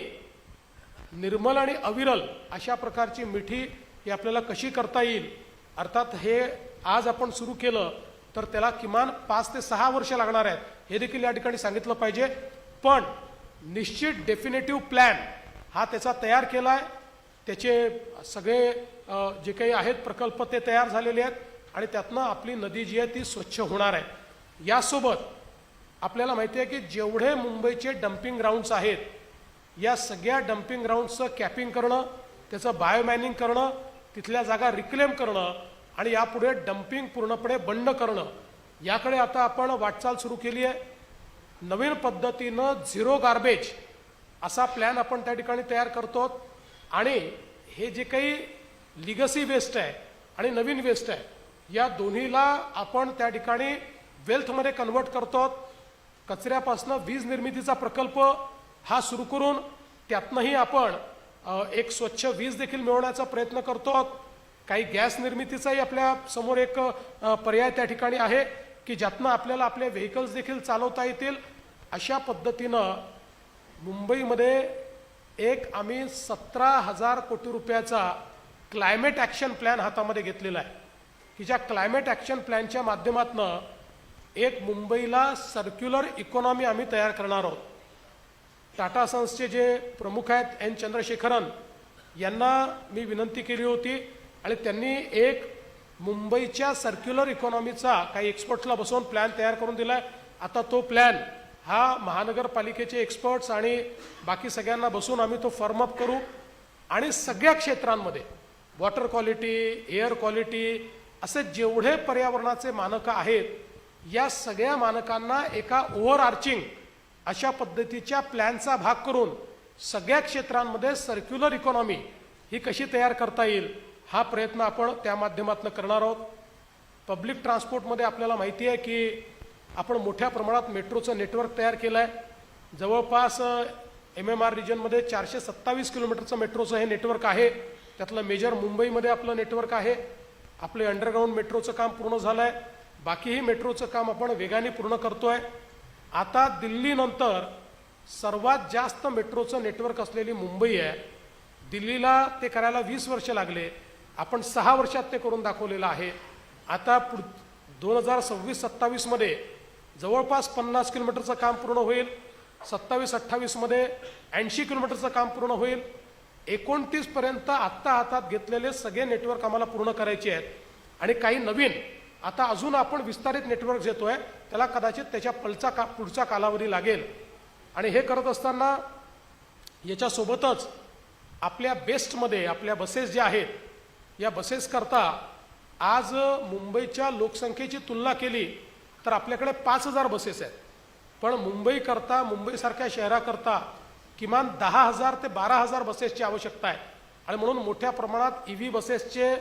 निर्मल आणि अविरल अशा प्रकारची मिठी ही आपल्याला कशी करता येईल. अर्थात हे आज आपण सुरू केलं तर त्याला किमान 5 ते 6 वर्ष लागणार आहेत, हे देखील या ठिकाणी सांगितलं पाहिजे. पण निश्चित डेफिनेटिव्ह प्लॅन हा त्याचा तयार केला आहे. त्याचे सगळे जे काही आहेत प्रकल्प ते तयार झालेले आहेत आणि त्यातनं आपली नदी जी आहे ती स्वच्छ होणार आहे. यासोबत आपल्याला माहिती आहे की जेवढे मुंबईचे डम्पिंग ग्राउंड्स आहेत, या सगळ्या डम्पिंग ग्राउंड्सचं कॅपिंग करणं, त्याचं बायोमॅनिंग करणं, तिथल्या जागा रिक्लेम करणं आणि यापुढे डम्पिंग पूर्णपणे बंद करणं, याकडे आता आपण वाटचाल सुरू केली आहे. नवीन पद्धतीनं झिरो गार्बेज असा प्लॅन आपण त्या ठिकाणी तयार करतो. आणि हे जे काही लिगसी वेस्ट आहे आणि नवीन वेस्ट आहे, या दोन्हीला आपण त्या ठिकाणी वेल्थमध्ये कन्वर्ट करतो. कचऱ्यापासून वीज निर्मितीचा प्रकल्प हा सुरू करून त्यातनंही आपण एक स्वच्छ वीज देखील मिळवण्याचा प्रयत्न करतो. काही गॅस निर्मितीचाही आपल्या समोर एक पर्याय त्या ठिकाणी आहे की ज्यातनं आपल्याला आपले व्हेकल्स देखील चालवता येतील. अशा पद्धतीनं मुंबईमध्ये एक आम्ही 17,000 कोटी रुपयाचा क्लायमेट ॲक्शन प्लॅन हातामध्ये घेतलेला आहे की ज्या क्लायमेट ॲक्शन प्लॅनच्या माध्यमातून एक मुंबईला सर्क्युलर इकॉनॉमी आम्ही तयार करणार आहोत. टाटा सन्सचे जे प्रमुख आहेत N. चंद्रशेखरन यांना मी विनंती केली होती आणि त्यांनी एक मुंबईच्या सर्क्युलर इकॉनॉमीचा काही एक्सपर्ट्सला बसवून प्लॅन तयार करून दिला आहे. आता तो प्लॅन हा महानगरपालिकेचे एक्सपर्ट्स आणि बाकी सगळ्यांना बसून आम्ही तो फॉर्मअप करू आणि सगळ्या क्षेत्रांमध्ये वॉटर क्वालिटी, एअर क्वालिटी असे जेवढे पर्यावरणाचे मानकं आहेत, या सगळ्या मानकांना एका ओव्हरआर्चिंग अशा पद्धतीच्या प्लॅनचा भाग करून सगळ्या क्षेत्रांमध्ये सर्क्युलर इकॉनॉमी ही कशी तयार करता येईल हा प्रयत्न आपण त्या माध्यमातून करणार आहोत. पब्लिक ट्रान्सपोर्टमध्ये आपल्याला माहिती आहे की आपण मोठ्या प्रमाणात मेट्रोचं नेटवर्क तयार केलं आहे. जवळपास MMR रिजनमध्ये 427 किलोमीटरचं मेट्रोचं हे नेटवर्क आहे. त्यातलं मेजर मुंबईमध्ये आपलं नेटवर्क आहे. आपले अंडरग्राऊंड मेट्रोचं काम पूर्ण झालं आहे. बाकीही मेट्रोचं काम आपण वेगाने पूर्ण करतोय. आता दिल्लीनंतर सर्वात जास्त मेट्रोचं नेटवर्क असलेली मुंबई आहे. दिल्लीला ते करायला 20 वर्ष लागले, आपण 6 वर्षात ते करून दाखवलेलं आहे. आता 2026-27 मध्ये जवळपास 50 किलोमीटरचं काम पूर्ण होईल. 27-28 मध्ये 80 किलोमीटरचं काम पूर्ण होईल. 29 पर्यंत आत्ता हातात घेतलेले सगळे नेटवर्क आम्हाला पूर्ण करायचे आहेत आणि काही नवीन आता अजून आपण विस्तारित नेटवर्क घेतोय, त्याला कदाचित त्याच्या पुढचा कालावधी लागेल. आणि हे करत असताना याच्यासोबतच आपल्या बेस्टमध्ये आपल्या बसेस ज्या आहेत, या बसेस करता आज मुंबईच्या लोकसंख्येची तुलना केली तर आपल्याकडे 5,000 बसेस आहेत. पण मुंबईकरता, मुंबईसारख्या शहराकरता किमान 10,000 ते 12,000 बसेसची आवश्यकता आहे. आणि म्हणून मोठ्या प्रमाणात EV बसेसचे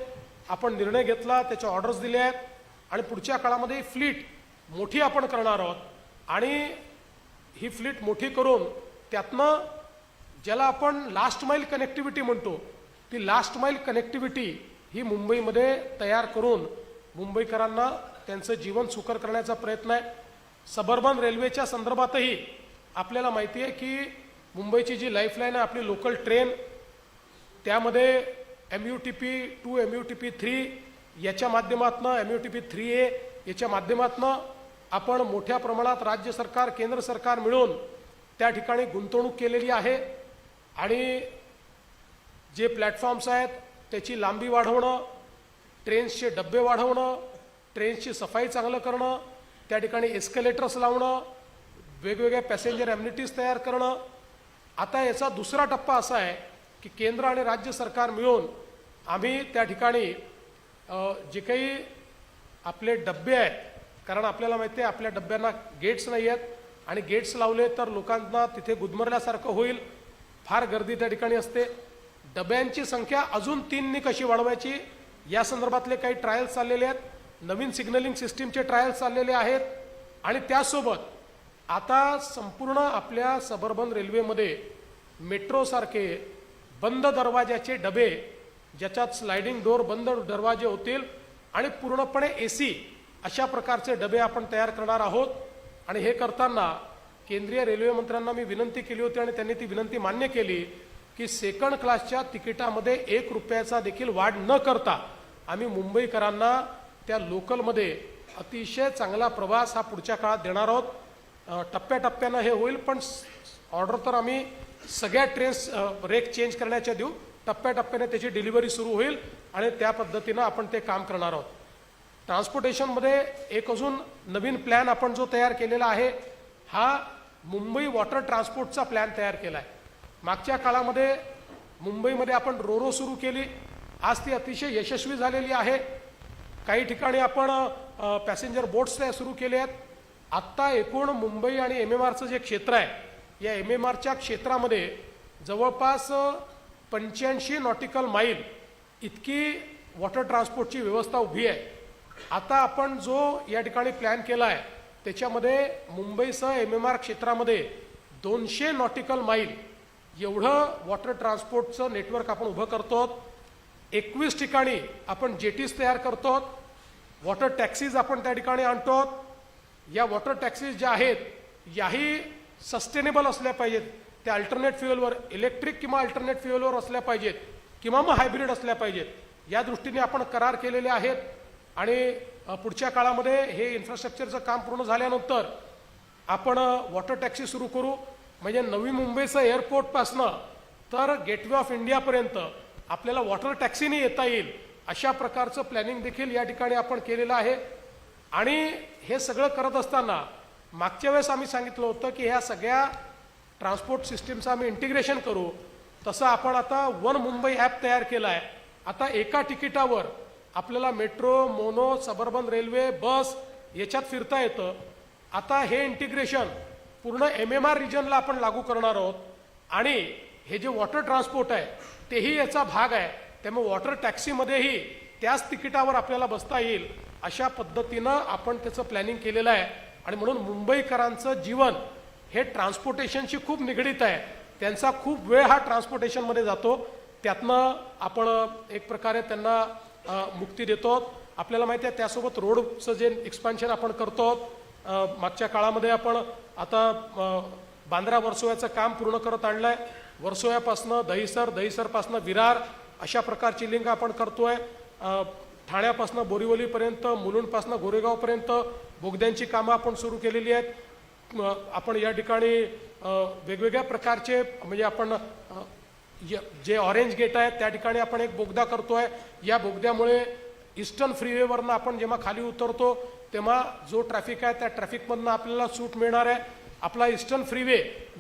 आपण निर्णय घेतला, त्याचे ऑर्डर्स दिले आहेत आणि पुढच्या काळामध्ये फ्लीट मोठी आपण करणार आहोत. आणि ही फ्लीट मोठी करून त्यातनं ज्याला आपण लास्ट माईल कनेक्टिव्हिटी म्हणतो, ती लास्ट माईल कनेक्टिव्हिटी ही मुंबईमध्ये तयार करून मुंबईकरांना त्यांचं जीवन सुकर करण्याचा प्रयत्न आहे. सबर्बन रेल्वेच्या संदर्भातही आपल्याला माहिती आहे की मुंबईची जी लाईफलाईन आहे आपली लोकल ट्रेन, त्यामध्ये MUTP 2 MUTP 3 याच्या माध्यमातून MUTP 3A याच्या माध्यमातून आपण मोठ्या प्रमाणात राज्य सरकार केंद्र सरकार मिळून त्या ठिकाणी गुंतवणूक केलेली आहे. आणि जे प्लॅटफॉर्म्स आहेत त्याची लांबी वाढवणं, ट्रेन्सचे डब्बे वाढवणं, ट्रेन्सची सफाई चांगलं करणं, त्या ठिकाणी एस्केलेटर्स लावणं, वेगवेगळ्या पॅसेंजर ॲम्युनिटीज तयार करणं. आता याचा दुसरा टप्पा असा आहे की केंद्र आणि राज्य सरकार मिळून आम्ही त्या ठिकाणी जे काही आपले डब्बे आहेत, कारण आपल्याला माहिती आहे आपल्या डब्यांना गेट्स नाही आहेत आणि गेट्स लावले तर लोकांना तिथे गुदमरल्यासारखं होईल, फार गर्दी त्या ठिकाणी असते. डब्यांची संख्या अजून 3 कशी वाढवायची या संदर्भातले काही ट्रायल्स चाललेले आहेत. नवीन सिग्नलिंग सिस्टीमचे ट्रायल्स चाललेले आहेत. आणि त्यासोबत आता संपूर्ण आपल्या सबर्बन रेल्वेमध्ये मेट्रोसारखे बंद दरवाजाचे डबे, ज्याच्यात स्लायडिंग डोअर बंद दरवाजे होतील आणि पूर्णपणे AC अशा प्रकारचे डबे आपण तयार करणार आहोत. आणि हे करताना केंद्रीय रेल्वे मंत्र्यांना मी विनंती केली होती आणि त्यांनी ती विनंती मान्य केली की सेकंड क्लासच्या तिकिटामध्ये 1 रुपयाचा देखील वाढ न करता आम्ही मुंबईकरांना त्या लोकलमध्ये अतिशय चांगला प्रवास हा पुढच्या काळात देणार आहोत. टप्प्याटप्प्यानं हे होईल, पण ऑर्डर तर आम्ही सगळ्या ट्रेन्स रेक चेंज करण्याच्या देऊ. टप्प्याटप्प्याने त्याची डिलिव्हरी सुरू होईल आणि त्या पद्धतीनं आपण ते काम करणार आहोत. ट्रान्सपोर्टेशनमध्ये एक अजून नवीन प्लॅन आपण जो तयार केलेला आहे हा मुंबई वॉटर ट्रान्सपोर्टचा प्लॅन तयार केला आहे. मागच्या काळामध्ये मुंबईमध्ये आपण रोरो सुरू केली, आज ती अतिशय यशस्वी झालेली आहे. काही ठिकाणी आपण पॅसेंजर बोट्स सुरू केले आहेत. आत्ता एकूण मुंबई आणि MMRचं जे क्षेत्र आहे या MMRच्या क्षेत्रामध्ये जवळपास 85 नॉटिकल माईल इतकी वॉटर ट्रान्सपोर्टची व्यवस्था उभी आहे. आता आपण जो या ठिकाणी प्लॅन केला आहे त्याच्यामध्ये मुंबईसह MMR क्षेत्रामध्ये 200 नॉटिकल माईल एवढं वॉटर ट्रान्सपोर्टचं नेटवर्क आपण उभं करतो. 21 ठिकाणी आपण जेटीज तयार करतो. वॉटर टॅक्सीज आपण त्या ठिकाणी आणतो. या वॉटर टॅक्सीज ज्या आहेत याही सस्टेनेबल असल्या पाहिजेत. त्या अल्टरनेट फ्युएलवर, इलेक्ट्रिक किंवा अल्टरनेट फ्युएलवर असल्या पाहिजेत किंवा मग हायब्रिड असल्या पाहिजेत. या दृष्टीने आपण करार केलेले आहेत. आणि पुढच्या काळामध्ये हे इन्फ्रास्ट्रक्चरचं काम पूर्ण झाल्यानंतर आपण वॉटर टॅक्सी सुरू करू. म्हणजे नवी मुंबईचं एअरपोर्टपासनं तर गेटवे ऑफ इंडियापर्यंत आपल्याला वॉटर टॅक्सीने येता येईल अशा प्रकारचं प्लॅनिंग देखील या ठिकाणी आपण केलेलं आहे. आणि हे सगळं करत असताना मागच्या वेळेस आम्ही सांगितलं होतं की ह्या सगळ्या ट्रान्सपोर्ट सिस्टीमचं आम्ही इंटिग्रेशन करू. तसं आपण आता वन मुंबई ॲप तयार केला आहे. आता एका तिकिटावर आपल्याला मेट्रो, मोनो, सबर्बन रेल्वे, बस याच्यात फिरता येतं. आता हे इंटिग्रेशन पूर्ण MMR रिजनला आपण लागू करणार आहोत. आणि हे जे वॉटर ट्रान्सपोर्ट आहे तेही याचा भाग आहे. त्यामुळे वॉटर टॅक्सीमध्येही त्याच तिकिटावर आपल्याला बसता येईल अशा पद्धतीनं आपण त्याचं प्लॅनिंग केलेलं आहे. आणि म्हणून मुंबईकरांचं जीवन हे ट्रान्सपोर्टेशनशी खूप निगडीत आहे. त्यांचा खूप वेळ हा ट्रान्सपोर्टेशनमध्ये जातो. त्यातनं आपण एक प्रकारे त्यांना मुक्ती देतो. आपल्याला माहिती आहे त्यासोबत रोडचं जे एक्सपान्शन आपण करतो. मागच्या काळामध्ये आपण आता बांद्रा वर्सोव्याचं काम पूर्ण करत आणलं आहे. वर्सोव्यापासनं दहिसर, दहिसरपासनं विरार अशा प्रकारची लिंक आपण करतोय. ठाण्यापासनं बोरिवलीपर्यंत, मुलुंडपासनं गोरेगावपर्यंत बोगद्यांची कामं आपण सुरू केलेली आहेत. आपण या ठिकाणी वेगवेगळ्या प्रकारचे म्हणजे आपण जे ऑरेंज गेट आहेत त्या ठिकाणी आपण एक बोगदा करतोय. या बोगद्यामुळे ईस्टर्न फ्रीवेवरनं आपण जेव्हा खाली उतरतो तेव्हा जो ट्रॅफिक आहे त्या ट्रॅफिकमधनं आपल्याला सूट मिळणार आहे. आपला ईस्टर्न फ्रीवे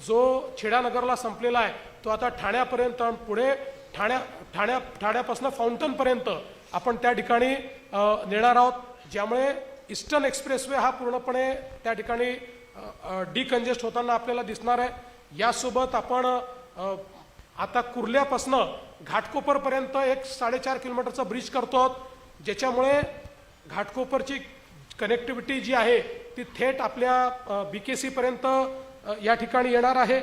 जो छेडानगरला संपलेला आहे तो आता ठाण्यापर्यंत आणि पुढे ठाण्यापासून फाउंटनपर्यंत आपण त्या ठिकाणी नेणार आहोत. ज्यामुळे ईस्टर्न एक्सप्रेसवे हा पूर्णपणे त्या ठिकाणी डिकंजेस्ट होताना आपल्याला दिसणार आहे. यासोबत आपण आता कुर्ल्यापासनं घाटकोपरपर्यंत एक 4.5 किलोमीटरचा ब्रिज करतो. ज्याच्यामुळे घाटकोपरची कनेक्टिव्हिटी जी आहे ती थेट आपल्या BKC पर्यंत या ठिकाणी येणार आहे.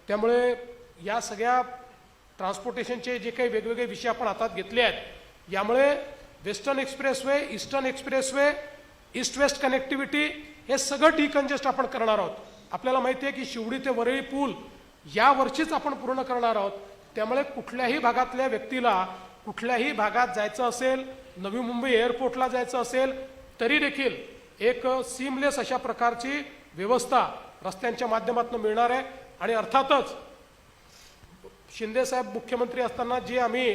त्यामुळे या सगळ्या ट्रान्सपोर्टेशनचे जे काही वेगवेगळे विषय आपण हातात घेतले आहेत यामुळे western expressway, eastern expressway, east west connectivity हे सगळं डिकंजेस्ट आपण करणार आहोत. आपल्याला माहिती आहे की शिवडी ते वरळी पूल यावर्षीच आपण पूर्ण करणार आहोत. त्यामुळे कुठल्याही भागातल्या व्यक्तीला कुठल्याही भागात जायचं असेल, नवी मुंबई एअरपोर्टला जायचं असेल, तरी देखील एक सीमलेस अशा प्रकारची व्यवस्था रस्त्यांच्या माध्यमातून मिळणार आहे. आणि अर्थातच शिंदे साहेब मुख्यमंत्री असताना जे आम्ही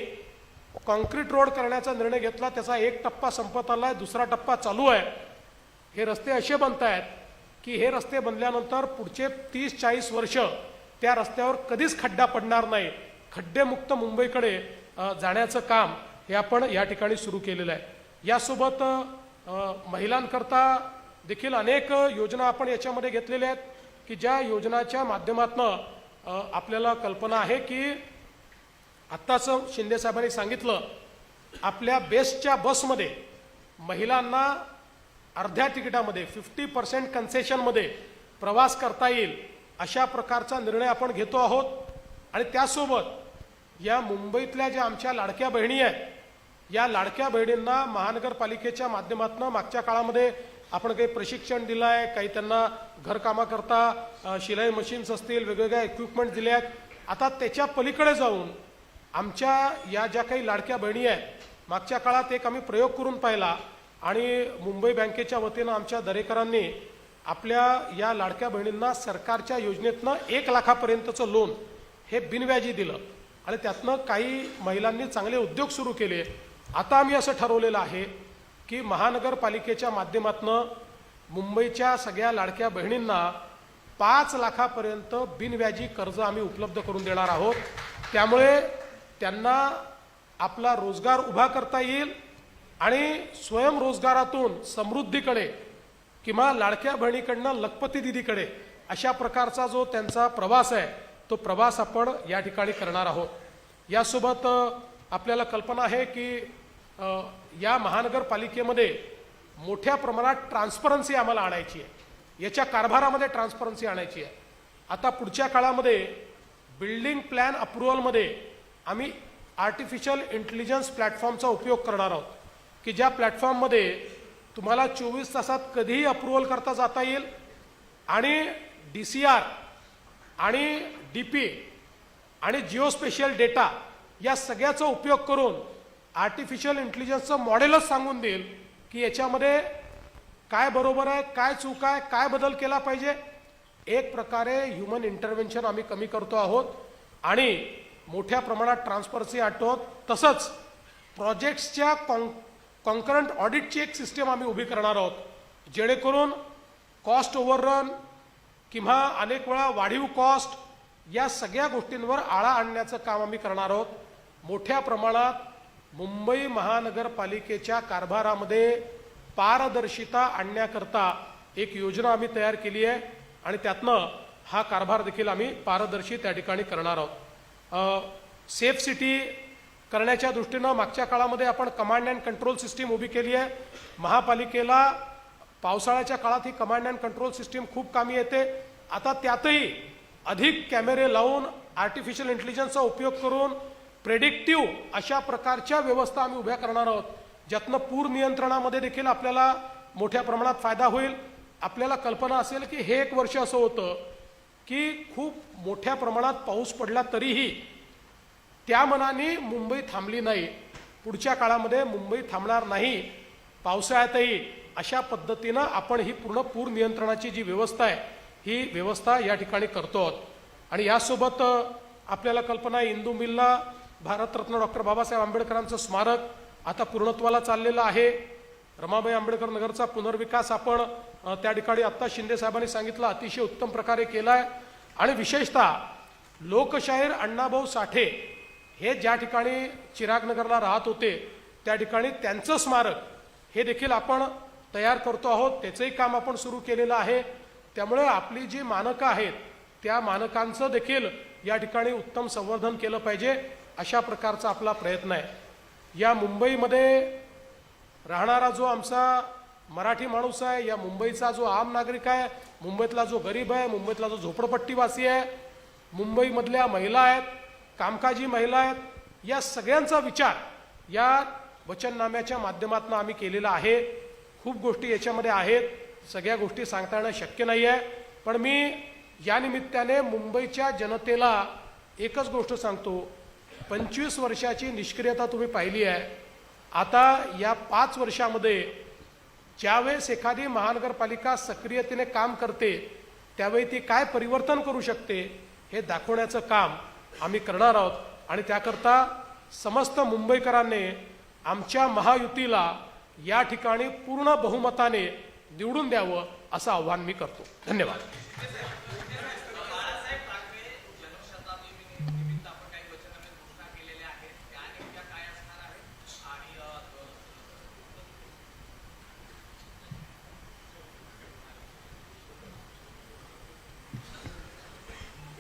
कॉन्क्रीट रोड करण्याचा निर्णय घेतला त्याचा एक टप्पा संपत आलाय, दुसरा टप्पा चालू आहे. हे रस्ते असे बनत आहेत की हे रस्ते बनल्यानंतर पुढचे 30-40 वर्ष त्या रस्त्यावर कधीच खड्डा पडणार नाही. खड्डेमुक्त मुंबईकडे जाण्याचं काम हे आपण या ठिकाणी सुरू केलेलं आहे. यासोबत महिलांकरता देखील अनेक योजना आपण याच्यामध्ये घेतलेल्या आहेत की ज्या योजनाच्या माध्यमातून आपल्याला कल्पना आहे की आत्ताच शिंदे साहेबांनी सांगितलं, आपल्या बेस्टच्या बसमध्ये महिलांना अर्ध्या तिकिटामध्ये 50% कन्सेशनमध्ये प्रवास करता येईल अशा प्रकारचा निर्णय आपण घेतो आहोत. आणि त्यासोबत या मुंबईतल्या ज्या आमच्या लाडक्या बहिणी आहेत, या लाडक्या बहिणींना महानगरपालिकेच्या माध्यमातून मागच्या काळामध्ये आपण काही प्रशिक्षण दिलं आहे, काही त्यांना घरकामाकरता शिलाई मशीन्स असतील, वेगवेगळ्या इक्विपमेंट दिले आहेत. आता त्याच्या पलीकडे जाऊन आमच्या या ज्या काही लाडक्या बहिणी आहेत, मागच्या काळात एक आम्ही प्रयोग करून पाहिला आणि मुंबई बँकेच्या वतीनं आमच्या दरेकरांनी आपल्या या लाडक्या बहिणींना सरकारच्या योजनेतनं 1 लाखापर्यंतचं लोन हे बिनव्याजी दिलं आणि त्यातनं काही महिलांनी चांगले उद्योग सुरू केले. आता आम्ही असं ठरवलेलं आहे की महानगरपालिकेच्या माध्यमातून मुंबईच्या सगळ्या लाडक्या बहिणींना 5 लाखापर्यंत बिनव्याजी कर्ज आम्ही उपलब्ध करून देणार आहोत. त्यामुळे त्यांना आपला रोजगार उभा करता येईल आणि स्वयंरोजगारातून समृद्धीकडे किंवा लाडक्या बहिणीकडनं लखपती दिदीकडे अशा प्रकारचा जो त्यांचा प्रवास आहे तो प्रवास आपण या ठिकाणी करणार आहोत. यासोबत आपल्याला कल्पना आहे की या महानगरपालिकेमध्ये मोठ्या प्रमाणात ट्रान्सपरन्सी आम्हाला आणायची आहे, याच्या कारभारामध्ये ट्रान्सपरन्सी आणायची आहे. आता पुढच्या काळामध्ये बिल्डिंग प्लॅन अप्रुव्हलमध्ये आम्ही आर्टिफिशियल इंटेलिजन्स प्लॅटफॉर्मचा उपयोग करणार आहोत की ज्या प्लॅटफॉर्ममध्ये तुम्हाला 24 तासात कधीही अप्रुव्हल करता जाता येईल आणि DCR आणि DP आणि जिओस्पेशियल डेटा या सगळ्याचा उपयोग करून आर्टिफिशियल इंटेलिजन्सचं मॉडेलच सांगून देईल की याच्यामध्ये काय बरोबर आहे, काय चूक आहे, काय बदल केला पाहिजे. एक प्रकारे ह्युमन इंटरव्हेन्शन आम्ही कमी करतो आहोत आणि मोठ्या प्रमाणात ट्रान्सपरन्सी आणतो आहोत. तसंच प्रोजेक्ट्सच्या कॉन्करंट ऑडिटची एक सिस्टीम आम्ही उभी करणार आहोत जेणेकरून कॉस्ट ओव्हररन किंवा अनेक वेळा वाढीव कॉस्ट या सगळ्या गोष्टींवर आळा आणण्याचं काम आम्ही करणार आहोत. मोठ्या प्रमाणात मुंबई महानगरपालिकेच्या कारभारामध्ये पारदर्शिता आणण्याकरता एक योजना आम्ही तयार केली आहे आणि त्यातनं हा कारभार देखील आम्ही पारदर्शी त्या ठिकाणी करणार आहोत. सेफ सिटी करण्याच्या दृष्टीनं मागच्या काळामध्ये आपण कमांड अँड कंट्रोल सिस्टीम उभी केली आहे. महापालिकेला पावसाळ्याच्या काळात ही कमांड अँड कंट्रोल सिस्टीम खूप कामी येते. आता त्यातही अधिक कॅमेरे लावून आर्टिफिशियल इंटेलिजन्सचा उपयोग करून प्रेडिक्टिव्ह अशा प्रकारच्या व्यवस्था आम्ही उभ्या करणार आहोत ज्यातनं पूर नियंत्रणामध्ये देखील आपल्याला मोठ्या प्रमाणात फायदा होईल. आपल्याला कल्पना असेल की हे एक वर्ष असं होतं की खूप मोठ्या प्रमाणात पाऊस पडला तरीही त्या मनाने मुंबई थांबली नाही. पुढच्या काळामध्ये मुंबई थांबणार नाही. पावसाळ्यातही अशा पद्धतीनं आपण ही पूर्ण पूर नियंत्रणाची जी व्यवस्था आहे ही व्यवस्था या ठिकाणी करतो आहोत. आणि यासोबत आपल्याला कल्पना आहे इंदू मिलला भारतरत्न डॉक्टर बाबासाहेब आंबेडकरांचं स्मारक आता पूर्णत्वाला चाललेलं आहे. रमाबाई आंबेडकर नगरचा पुनर्विकास आपण त्या ठिकाणी आत्ता शिंदे साहेबांनी सांगितलं अतिशय उत्तम प्रकारे केला आहे. आणि विशेषतः लोकशाहीर अण्णाभाऊ साठे हे ज्या ठिकाणी चिरागनगरला राहत होते त्या ठिकाणी त्यांचं स्मारक हे देखील आपण तयार करतो आहोत. त्याचंही काम आपण सुरू केलेलं आहे. त्यामुळे आपली जी मानकं आहेत त्या मानकांचं देखील या ठिकाणी उत्तम संवर्धन केलं पाहिजे अशा प्रकारचा आपला प्रयत्न आहे. या मुंबईमध्ये राहणारा जो आमचा मराठी माणूस आहे, या मुंबईचा जो आम नागरिक आहे, मुंबईतला जो गरीब आहे, मुंबईतला जो झोपडपट्टीवासी आहे, मुंबईमधल्या महिला आहेत, कामकाजी महिला आहेत, या सगळ्यांचा विचार या वचननाम्याच्या माध्यमातून आम्ही केलेलं आहे. खूप गोष्टी याच्यामध्ये आहेत, सगळ्या गोष्टी सांगता येणं शक्य नाही आहे. पण मी या निमित्ताने मुंबईच्या जनतेला एकच गोष्ट सांगतो, 25 वर्षाची निष्क्रियता तुम्ही पाहिली आहे. आता या 5 वर्षामध्ये ज्यावेळेस एखादी महानगरपालिका सक्रियतेने काम करते त्यावेळी ती काय परिवर्तन करू शकते हे दाखवण्याचं काम आम्ही करणार आहोत. आणि त्याकरता समस्त मुंबईकरांनी आमच्या महायुतीला या ठिकाणी पूर्ण बहुमताने निवडून द्यावं असं आव्हान मी करतो. धन्यवाद.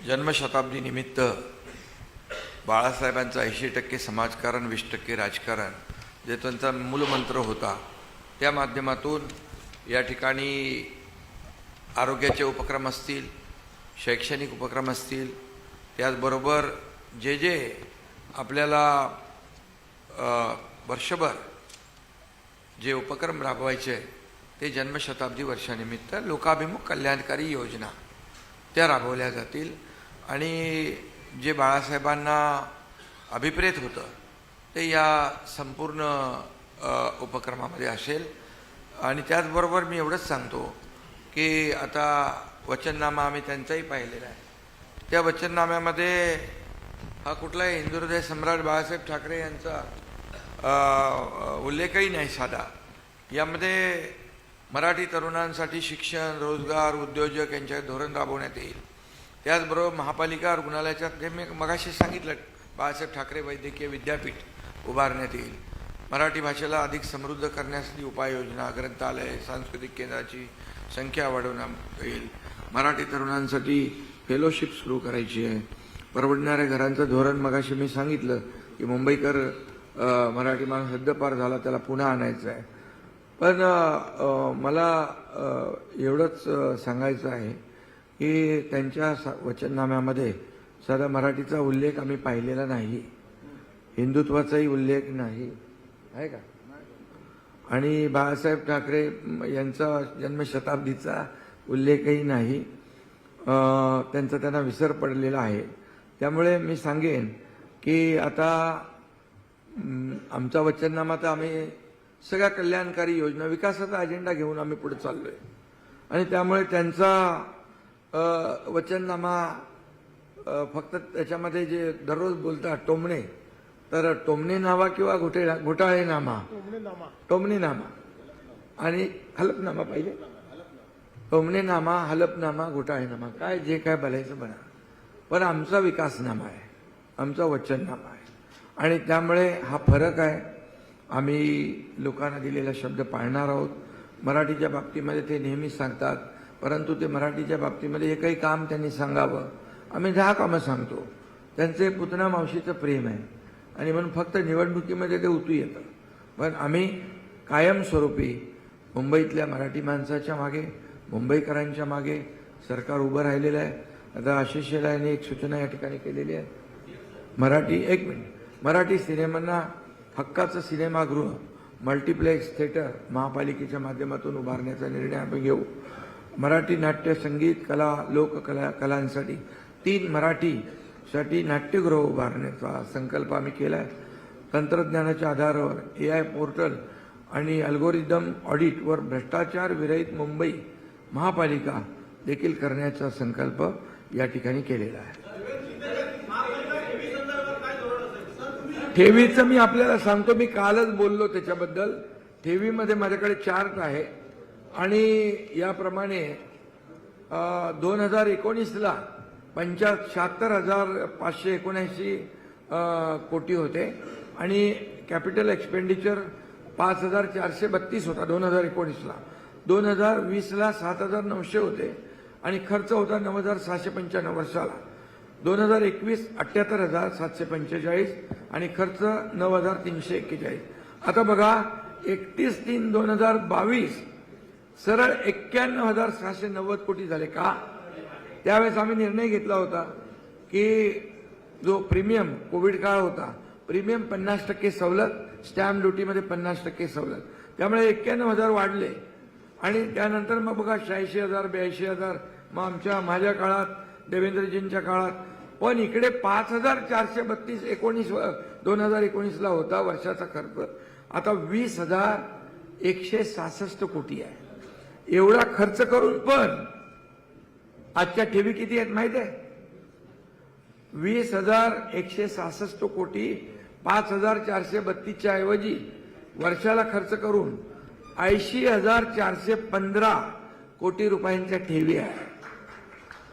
जन्मशताब्दी निमित्त बाळासाहेबांचं 80% समाजकारण 20% राजकारण जे त्यांचा मूलमंत्र होता, त्या माध्यमातून या ठिकाणी आरोग्याचे उपक्रम असतील, शैक्षणिक उपक्रम असतील, त्याचबरोबर जे आपल्याला वर्षभर जे उपक्रम राबवायचे ते जन्मशताब्दी वर्षानिमित्त लोकाभिमुख कल्याणकारी योजना त्या राबवल्या जातील. आणि जे बाळासाहेबांना अभिप्रेत होतं ते या संपूर्ण उपक्रमामध्ये असेल. आणि त्याचबरोबर मी एवढंच सांगतो की आता वचननामा आम्ही त्यांचाही पाहिलेला आहे. त्या वचननाम्यामध्ये हा कुठलाही हिंदुहृदय सम्राट बाळासाहेब ठाकरे यांचा उल्लेखही नाही साधा. यामध्ये मराठी तरुणांसाठी शिक्षण, रोजगार, उद्योजक यांच्या धोरण राबवण्यात येईल. त्याचबरोबर महापालिका रुग्णालयाच्या ते मी मगाशी सांगितलं, बाळासाहेब ठाकरे वैद्यकीय विद्यापीठ उभारण्यात येईल. मराठी भाषेला अधिक समृद्ध करण्यासाठी उपाययोजना, ग्रंथालय, सांस्कृतिक केंद्राची संख्या वाढवण्यात येईल. मराठी तरुणांसाठी फेलोशिप सुरू करायची आहे. परवडणाऱ्या घरांचं धोरण मगाशी मी सांगितलं की मुंबईकर मराठी माणूस हद्दपार झाला त्याला पुन्हा आणायचं आहे. पण मला एवढंच सांगायचं आहे की त्यांच्या वचननाम्यामध्ये साधा मराठीचा उल्लेख आम्ही पाहिलेला नाही, हिंदुत्वाचाही उल्लेख नाही आहे का. आणि बाळासाहेब ठाकरे यांचा जन्मशताब्दीचा उल्लेखही नाही. त्यांना विसर पडलेला आहे. त्यामुळे मी सांगेन की आता आमचा वचननामा तर आम्ही सगळ्या कल्याणकारी योजना, विकासाचा अजेंडा घेऊन आम्ही पुढे चाललोय. आणि त्यामुळे त्यांचा वचननामा फक्त त्याच्यामध्ये जे दररोज बोलतात टोमणे, तर टोमणे नामा किंवा घोटाळे नामा, टोमणे नामा आणि हलफनामा पाहिजे. टोमणे नामा, हलफनामा, घोटाळे नामा, काय जे काय बोलायचं बना. पण आमचा विकासनामा आहे, आमचा वचननामा आहे. आणि त्यामुळे हा फरक आहे. आम्ही लोकांना दिलेला शब्द पाळणार आहोत. मराठीच्या बाबतीमध्ये ते नेहमी सांगतात, परंतु ते मराठीच्या बाबतीमध्ये एकही काम त्यांनी सांगावं, आम्ही 10 कामं सांगतो. त्यांचे पुतना मावशीचं प्रेम आहे आणि म्हणून फक्त निवडणुकीमध्ये ते उतू येतं. पण आम्ही कायमस्वरूपी मुंबईतल्या मराठी माणसाच्या मागे, मुंबईकरांच्या मागे सरकार उभं राहिलेलं आहे. आता आशिष शेलार यांनी एक सूचना या ठिकाणी केलेली आहे. मराठी सिनेमांना हक्काचं सिनेमागृह, मल्टिप्लेक्स थिएटर महापालिकेच्या माध्यमातून उभारण्याचा निर्णय आम्ही घेऊ. मराठी नाट्य, संगीत, कला, कलांसाठी 3 मराठीसाठी नाट्यगृह उभारण्याचा संकल्प आम्ही केला आहे. तंत्रज्ञानाच्या आधारावर AI पोर्टल आणि अल्गोरिदम ऑडिटवर भ्रष्टाचार विरहित मुंबई महापालिका देखील करण्याचा संकल्प या ठिकाणी केलेला आहे. ठेवीचं मी आपल्याला सांगतो, मी कालच बोललो त्याच्याबद्दल. ठेवीमध्ये माझ्याकडे चार्ट आहे आणि याप्रमाणे 2019ला 76,579 कोटी होते आणि कॅपिटल एक्सपेंडिचर 5,432 होता 2019ला. 2020ला 7,900 होते आणि खर्च होता 9,695 वर्षाला. 2021 78,745 आणि खर्च 9,341. आता बघा 31/3/2022 सरळ 91,690 कोटी झाले. का? त्यावेळेस आम्ही निर्णय घेतला होता की जो प्रीमियम, कोविड काळ होता, प्रीमियम 50% सवलत स्टॅम्प ड्युटीमध्ये 50% सवलत, त्यामुळे 91,000 वाढले. आणि त्यानंतर मग बघा 86,000, 82,000, मग माझ्या काळात, देवेंद्रजींच्या काळात. पण इकडे 5,432 2019ला होता वर्षाचा खर्च, आता 20,166 कोटी आहे. एवढा खर्च करून पण आजच्या ठेवी किती आहेत माहिती आहे? 20,166 कोटी 5,432च्या ऐवजी वर्षाला खर्च करून 80,415 कोटी रुपयांच्या ठेवी आहे.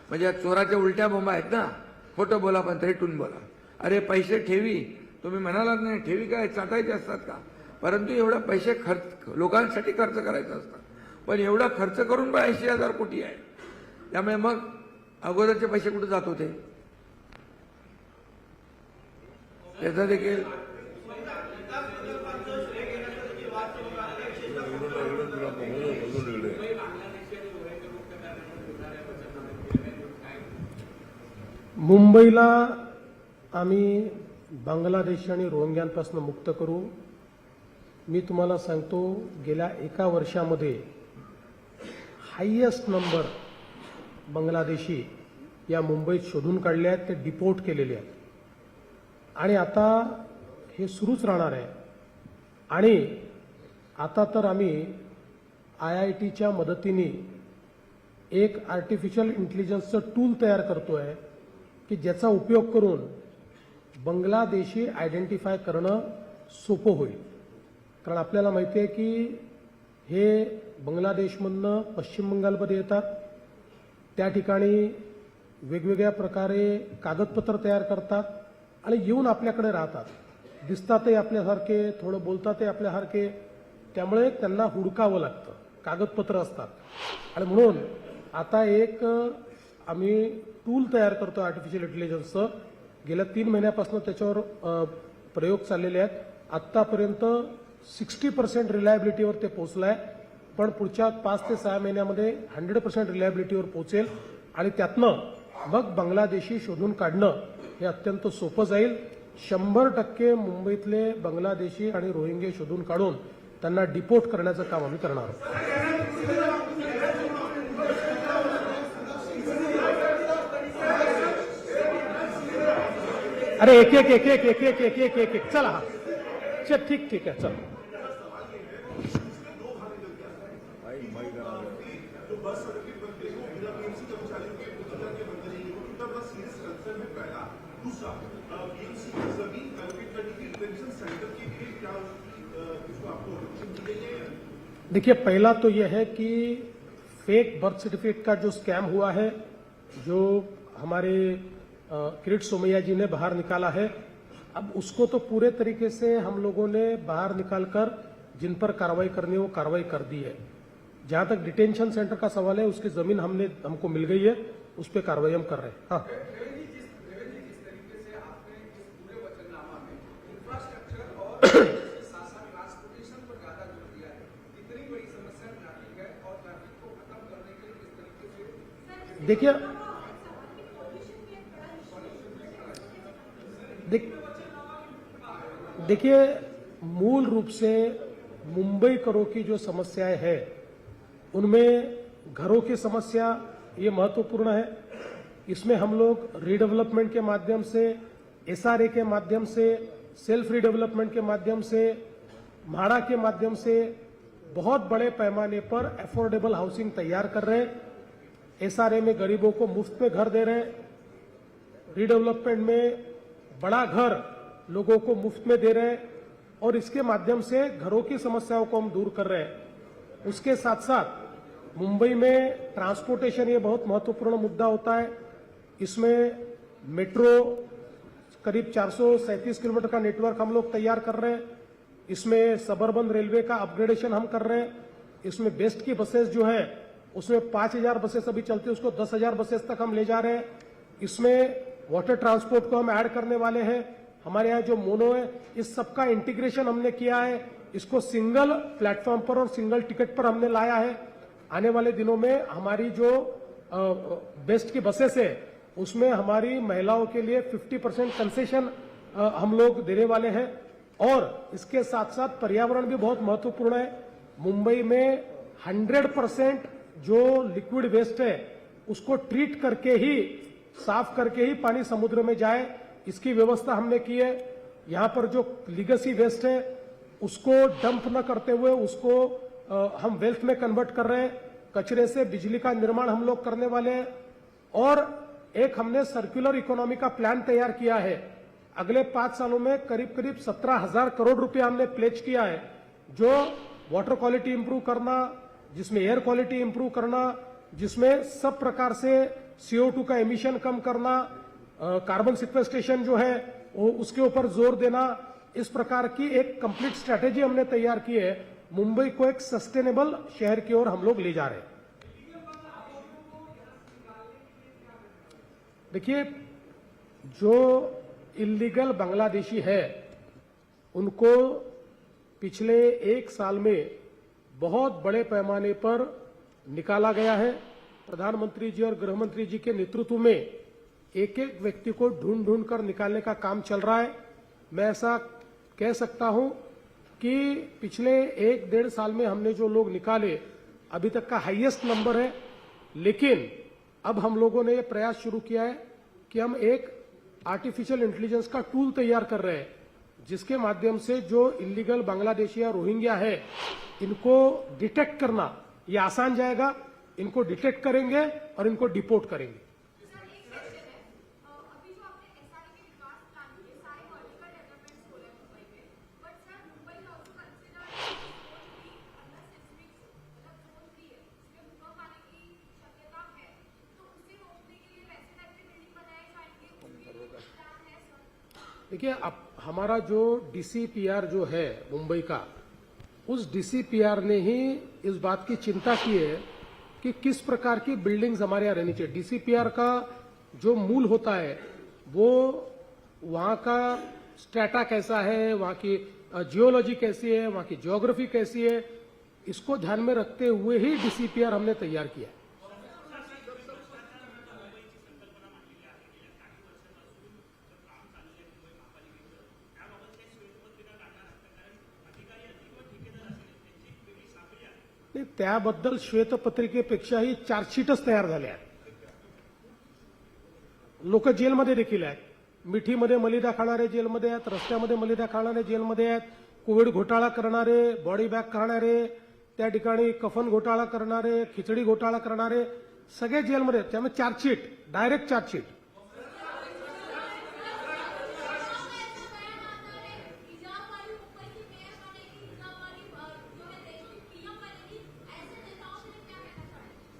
म्हणजे या चोराच्या उलट्या बोंबा आहेत ना. खोटं बोला पण रेटून बोला. अरे पैसे ठेवी, तुम्ही म्हणालात नाही ठेवी काय चाटायचे असतात का? परंतु एवढा पैसे लोकांसाठी खर्च करायचा असतात. पण एवढा खर्च करून पण 80,000 कोटी आहे. त्यामुळे मग अगोदरचे पैसे कुठे जात होते त्याचा देखील मुंबईला आम्ही बांगलादेशी आणि रोहिंग्यांपासून मुक्त करू. मी तुम्हाला सांगतो, गेल्या एका वर्षामध्ये हायेस्ट नंबर बांगलादेशी या मुंबईत शोधून काढले आहेत, ते डिपोर्ट केलेले आहेत. आणि आता हे सुरूच राहणार आहे. आणि आता तर आम्ही IITच्या मदतीने एक आर्टिफिशियल इंटेलिजन्सचं टूल तयार करतोय की ज्याचा उपयोग करून बांगलादेशी आयडेंटिफाय करणं सोपं होईल. कारण आपल्याला माहिती आहे की हे बांगलादेशमधनं पश्चिम बंगालमध्ये येतात, त्या ठिकाणी वेगवेगळ्या प्रकारे कागदपत्र तयार करतात आणि येऊन आपल्याकडे राहतात. दिसतातही आपल्यासारखे, थोडं बोलतातही आपल्यासारखे, त्यामुळे त्यांना हुडकावं लागतं, कागदपत्र असतात. आणि म्हणून आता एक आम्ही टूल तयार करतो आर्टिफिशियल इंटेलिजन्सचं. गेल्या 3 महिन्यापासून त्याच्यावर प्रयोग चाललेले आहेत. आत्तापर्यंत 60% रिलायबिलिटीवर ते पोहोचलं आहे, पण पुढच्या 5 ते 6 महिन्यामध्ये 100% रिलायबिलिटीवर पोहोचेल. आणि त्यातनं मग बांगलादेशी शोधून काढणं हे अत्यंत सोपं जाईल. 100% मुंबईतले बांगलादेशी आणि रोहिंगे शोधून काढून त्यांना डिपोर्ट करण्याचं काम आम्ही करणार आहोत. अरे एक चला. हा ठीक आहे चल. देखिए, पहला तो यह है कि फेक बर्थ सर्टिफिकेट का जो स्कैम हुआ है, जो हमारे किरीट सोमैया जी ने बाहर निकाला है, अब उसको तो पूरे तरीके से हम लोगों ने बाहर निकालकर जिन पर कार्रवाई करनी है वो कार्रवाई कर दी है. जहां तक डिटेंशन सेंटर का सवाल है, उसकी जमीन हमको मिल गई है, उस पर कार्रवाई हम कर रहे हैं. हाँ, देखिए मूल रूप से मुंबई करों की जो समस्याएं हैं, उनमें घरों की समस्या ये महत्वपूर्ण है. इसमें हम लोग रीडेवलपमेंट के माध्यम से, SRA के माध्यम से, सेल्फ रीडेवलपमेंट के माध्यम से, म्हाड़ा के माध्यम से बहुत बड़े पैमाने पर अफोर्डेबल हाउसिंग तैयार कर रहे हैं. SRA में गरीबों को मुफ्त में घर दे रहे हैं. रीडेवलपमेंट में बड़ा घर लोगों को मुफ्त में दे रहे हैं. और इसके माध्यम से घरों की समस्याओं को हम दूर कर रहे हैं. उसके साथ साथ मुंबई में ट्रांसपोर्टेशन ये बहुत महत्वपूर्ण मुद्दा होता है. इसमें मेट्रो करीब 437 किलोमीटर का नेटवर्क हम लोग तैयार कर रहे हैं. इसमें सबर्बन रेलवे का अपग्रेडेशन हम कर रहे हैं. इसमें बेस्ट की बसेस जो है, उसमें 5,000 बसेस अभी चलती है, उसको 10,000 बसेस तक हम ले जा रहे हैं. इसमें वाटर ट्रांसपोर्ट को हम ऐड करने वाले हैं. हमारे यहाँ जो मोनो है, इस सबका इंटीग्रेशन हमने किया है. इसको सिंगल प्लेटफॉर्म पर और सिंगल टिकट पर हमने लाया है. आने वाले दिनों में हमारी जो बेस्ट की बसेस है, उसमें हमारी महिलाओं के लिए 50% कंसेशन हम लोग देने वाले हैं. और इसके साथ साथ पर्यावरण भी बहुत महत्वपूर्ण है। मुंबई में 100% जो लिक्विड वेस्ट है उसको ट्रीट करके ही, साफ करके ही पानी समुद्र में जाए, इसकी व्यवस्था हमने की है। यहाँ पर जो लीगेसी वेस्ट है उसको डंप न करते हुए उसको हम वेल्थ में कन्वर्ट कर रहे हैं। कचरे से बिजली का निर्माण हम लोग करने वाले हैं। और एक हमने सर्कुलर इकोनॉमी का प्लान तैयार किया है। अगले 5 सालों में करीब करीब 17,000 करोड़ रुपया हमने प्लेज किया है, जो वाटर क्वालिटी इंप्रूव करना, जिसमें एयर क्वालिटी इंप्रूव करना, जिसमें सब प्रकार से CO2 का एमिशन कम करना, कार्बन सिक्वेस्ट्रेशन जो है वो उसके ऊपर जोर देना, इस प्रकार की एक कंप्लीट स्ट्रैटेजी हमने तैयार की है। मुंबई को एक सस्टेनेबल शहर की ओर हम लोग ले जा रहे हैं। देखिए, जो इलीगल बांग्लादेशी है उनको पिछले 1 साल में बहुत बड़े पैमाने पर निकाला गया है। प्रधानमंत्री जी और गृह मंत्री जी के नेतृत्व में एक एक व्यक्ति को ढूंढ ढूंढ कर निकालने का काम चल रहा है। मैं ऐसा कह सकता हूं कि पिछले 1-1.5 साल में हमने जो लोग निकाले, अभी तक का हाईएस्ट नंबर है। लेकिन अब हम लोगों ने ये प्रयास शुरू किया है कि हम एक आर्टिफिशियल इंटेलिजेंस का टूल तैयार कर रहे हैं, जिसके माध्यम से जो इलीगल बांग्लादेशी या रोहिंग्या है इनको डिटेक्ट करना ये आसान जाएगा। इनको डिटेक्ट करेंगे और इनको डिपोर्ट करेंगे। देखिए, अब हमारा जो DCPR जो है मुंबई का, उस DCPR ने ही इस बात की चिंता की है कि किस प्रकार की बिल्डिंग्स हमारे यहाँ रहनी चाहिए। DCPR का जो मूल होता है वो वहाँ का स्ट्रेटा कैसा है, वहाँ की जियोलॉजी कैसी है, वहाँ की ज्योग्राफी कैसी है, इसको ध्यान में रखते हुए ही DCPR हमने तैयार किया है। त्याबद्दल श्वेतपत्रिकेपेक्षाही चार्जशीटच तयार झाले आहेत। लोक जेलमध्ये देखील आहेत, मिठीमध्ये मलिदा खाणारे जेलमध्ये आहेत, रस्त्यामध्ये मलिदा खाणारे जेलमध्ये आहेत, कोविड घोटाळा करणारे, बॉडी बॅग करणारे, त्या ठिकाणी कफन घोटाळा करणारे, खिचडी घोटाळा करणारे सगळे जेलमध्ये आहेत। त्यामुळे चार्जशीट, डायरेक्ट चार्जशीट।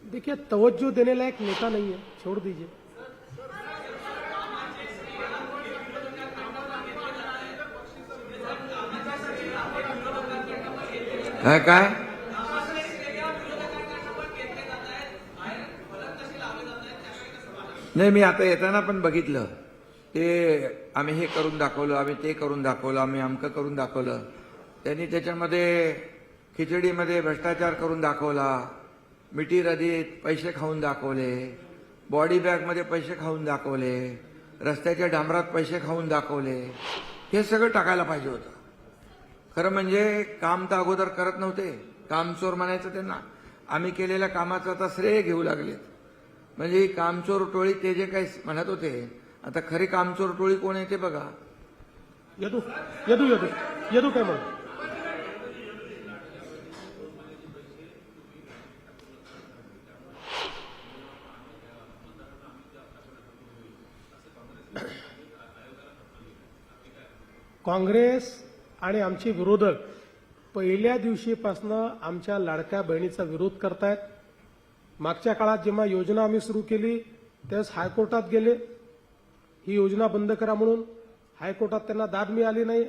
देखिए, तवज्जो देने लायक नेता नहीं है, छोड़ दीजिए। है काय? नाही, मी आता येताना पण बघितलं ते, आम्ही हे करून दाखवलं, आम्ही ते करून दाखवलं, आम्ही अमकं करून दाखवलं। त्यांनी त्याच्यामध्ये खिचडीमध्ये भ्रष्टाचार करून दाखवला, मिठी रदीत पैसे खाऊन दाखवले, बॉडी बॅगमध्ये पैसे खाऊन दाखवले, रस्त्याच्या डांबरात पैसे खाऊन दाखवले। हे सगळं टाकायला पाहिजे होतं। खरं म्हणजे काम तर अगोदर करत नव्हते, कामचोर म्हणायचं त्यांना। आम्ही केलेल्या कामाचं आता श्रेय घेऊ लागलेत। म्हणजे ही कामचोर टोळी ते जे काही म्हणत होते, आता खरी कामचोर टोळी कोण आहे ते बघा। यदू यदू यदू यदू काय म्हणतो? काँग्रेस आणि आमचे विरोधक पहिल्या दिवशीपासून आमच्या लाडक्या बहिणीचा विरोध करतायत। मागच्या काळात जेव्हा योजना आम्ही सुरू केली त्यावेळेस हायकोर्टात गेले, ही योजना बंद करा म्हणून। हायकोर्टात त्यांना दाद मिळाली नाही।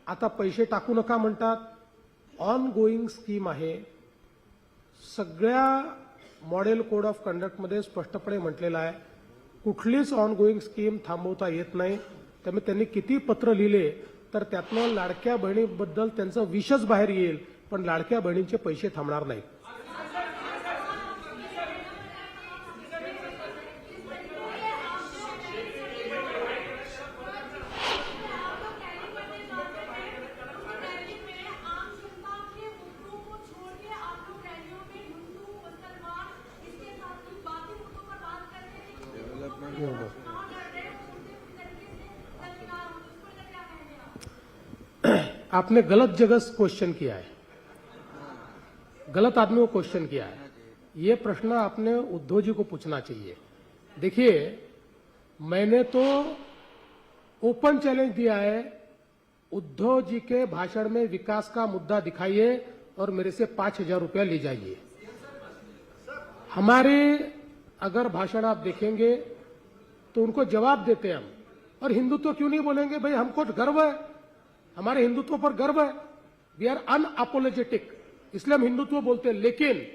आता पैसे टाकू नका म्हणतात। ऑन गोईंग स्कीम आहे। सगळ्या मॉडेल कोड ऑफ कंडक्टमध्ये स्पष्टपणे म्हटलेलं आहे कुठलीच ऑन गोईंग स्कीम थांबवता येत नाही। त्यामुळे त्यांनी किती पत्र लिहिले तर त्यातनं लाडक्या बहिणीबद्दल त्यांचं विषच बाहेर येईल, पण लाडक्या बहिणींचे पैसे थांबणार नाहीत। आपने गलत जगह क्वेश्चन किया है, गलत आदमी को क्वेश्चन किया है। ये प्रश्न आपने उद्धव जी को पूछना चाहिए। देखिए, मैंने तो ओपन चैलेंज दिया है, उद्धव जी के भाषण में विकास का मुद्दा दिखाइए और मेरे से 5,000 रुपया ले जाइए। हमारे अगर भाषण आप देखेंगे तो उनको जवाब देते हैं हम। और हिंदुत्व क्यों नहीं बोलेंगे भाई? हमको गर्व है, हमारे हिंदुत्व पर गर्व है। वी आर अनअपोलोजेटिक, इसलिए हम हिंदुत्व बोलते हैं। लेकिन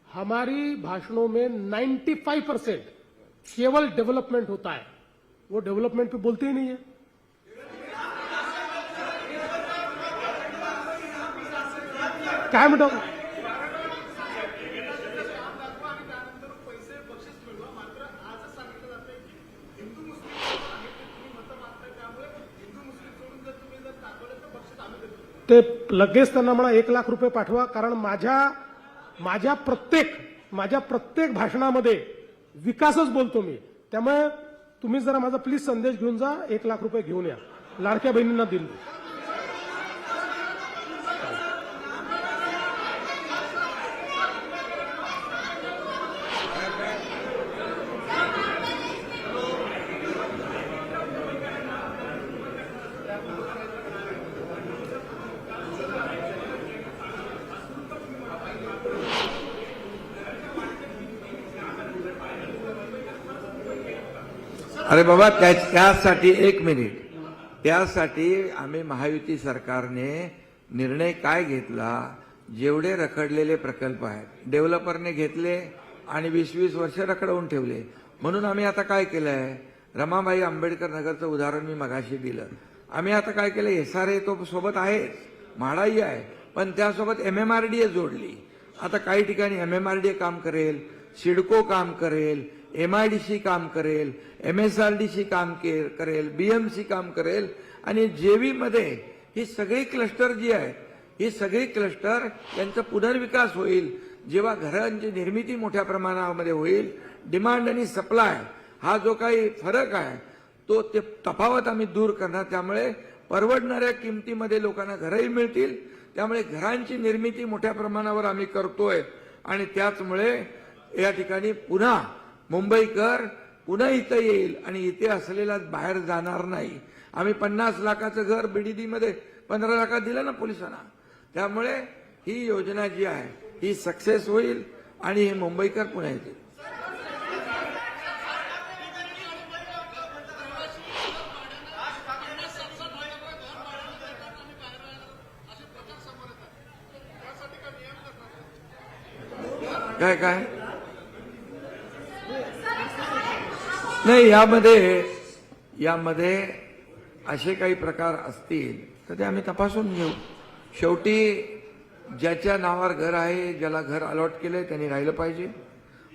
हमारी भाषणों में 95% केवल डेवलपमेंट होता है, वो डेवलपमेंट पे बोलते ही नहीं है। काय म्हणतो? ते लगेच त्यांना म्हणा 1 लाख रुपये पाठवा, कारण माझ्या प्रत्येक भाषणामध्ये विकासच बोलतो मी। त्यामुळे तुम्ही जरा माझा प्लीज संदेश घेऊन जा, 1 लाख रुपये घेऊन या, लाडक्या बहिणींना दिल। अरे बाबा, त्यासाठी 1 मिनिट, त्यासाठी आम्ही महायुती सरकारने निर्णय काय घेतला, जेवढे रखडलेले प्रकल्प आहेत डेव्हलपरने घेतले आणि 20-20 वर्ष रखडवून ठेवले। म्हणून आम्ही आता काय केलंय, रमाबाई आंबेडकर नगरचं उदाहरण मी मगाशी दिलं। आम्ही आता काय केलं, SRA तो सोबत आहे, म्हाडाही आहे, पण त्यासोबत MMRDA जोडली। आता काही ठिकाणी MMRDA काम करेल, सिडको काम करेल, MIDC काम करेल, MSRDC काम करेल, BMC काम करेल, आणि JV मध्ये ही सगळी क्लस्टर जी आहे, ही सगळी क्लस्टर यांचा पुनर्विकास होईल। जेव्हा घरांची निर्मिती मोठ्या प्रमाणामध्ये होईल, डिमांड आणि सप्लाय हा जो काही फरक आहे तो ते तफावत आम्ही दूर करणार। त्यामुळे परवडणाऱ्या किमतीमध्ये लोकांना घरही मिळतील, त्यामुळे घरांची निर्मिती मोठ्या प्रमाणावर आम्ही करतोय। आणि त्याचमुळे या ठिकाणी पुन्हा मुंबईकर पुन्हा इथं येईल आणि इथे असलेला बाहेर जाणार नाही। आम्ही 50 लाखाचं घर BDD मध्ये 15 लाखात दिलं ना पोलिसांना। त्यामुळे ही योजना जी आहे ही सक्सेस होईल आणि हे मुंबईकर पुन्हा येतील। काय नाही, यामध्ये असे काही प्रकार असतील तर ते आम्ही तपासून घेऊ। शेवटी ज्याच्या नावावर घर आहे, ज्याला घर अलॉट केलंय त्यांनी राहिलं पाहिजे,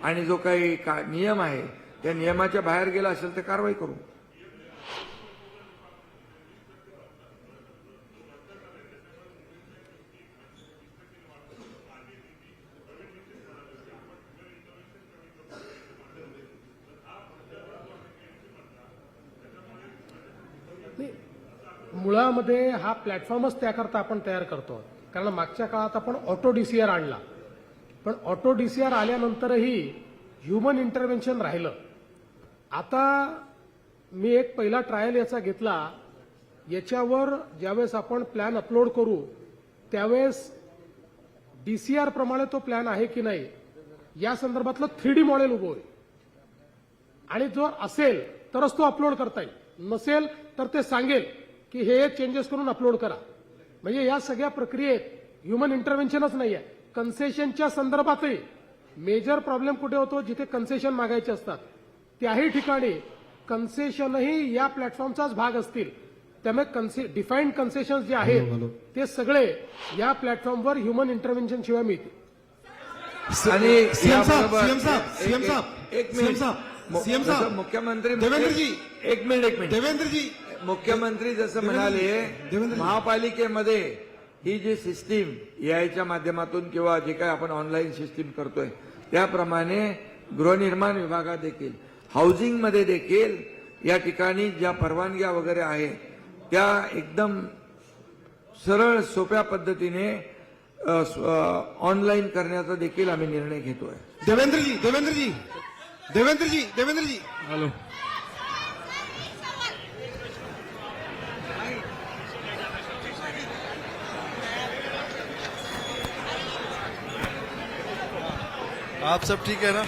आणि जो काही नियम आहे त्या नियमाच्या बाहेर गेला असेल तर कारवाई करू। मुळामध्ये हा प्लॅटफॉर्मच त्याकरता आपण तयार करतो, कारण मागच्या काळात आपण ऑटो DCR आणला, पण ऑटो DCR आल्यानंतरही ह्युमन इंटरव्हेन्शन राहिलं। आता मी एक पहिला ट्रायल याचा घेतला, याच्यावर ज्यावेळेस आपण प्लॅन अपलोड करू त्यावेळेस DCR प्रमाणे तो प्लॅन आहे की नाही या संदर्भातलं 3D मॉडेल उभं होईल, आणि जर असेल तरच तो अपलोड करता येईल, नसेल तर ते सांगेल की हे चेंजेस करून अपलोड करा। म्हणजे या सगळ्या प्रक्रियेत ह्युमन इंटरव्हेन्शनच नाहीये। कन्सेशनच्या संदर्भातही मेजर प्रॉब्लेम कुठे होतो, जिथे कन्सेशन मागायचे असतात त्याही ठिकाणी कन्सेशनही या प्लॅटफॉर्मचाच भाग असतील। त्यामुळे डिफाईन्ड कन्सेशन जे आहेत ते सगळे या प्लॅटफॉर्मवर ह्युमन इंटरव्हेन्शन शिवाय मिळतील। आणि सीएम साहब मुख्यमंत्री देवेंद्र जी, एक मिनिट देवेंद्र जी, मुख्यमंत्री जसं म्हणाले, महापालिकेमध्ये ही जी सिस्टीम याच्या माध्यमातून किंवा जे काही आपण ऑनलाईन सिस्टीम करतोय त्याप्रमाणे गृहनिर्माण विभागात देखील हाऊसिंगमध्ये देखील या ठिकाणी ज्या परवानग्या वगैरे आहे त्या एकदम सरळ सोप्या पद्धतीने ऑनलाईन करण्याचा देखील आम्ही निर्णय घेतोय. देवेंद्र जी हेलो. आप सब ठीक है ना?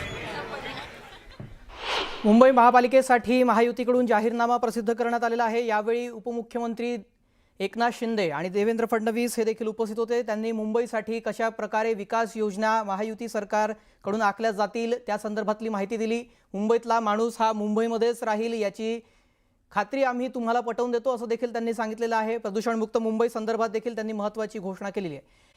मुंबई महापालिकेसाठी महायुतीकडून जाहीरनामा प्रसिद्ध करण्यात आलेला आहे. यावेळी उपमुख्यमंत्री एकनाथ शिंदे आणि देवेंद्र फडणवीस हे देखील उपस्थित होते. त्यांनी मुंबईसाठी कशा प्रकारे विकास योजना महायुती सरकारकडून आखल्या जातील त्या संदर्भातली माहिती दिली. मुंबईतला माणूस हा मुंबईमध्येच राहील याची खात्री आम्ही तुम्हाला पटवून देतो असं देखील त्यांनी सांगितलेलं आहे. प्रदूषणमुक्त मुंबई संदर्भात देखील त्यांनी महत्त्वाची घोषणा केलेली आहे.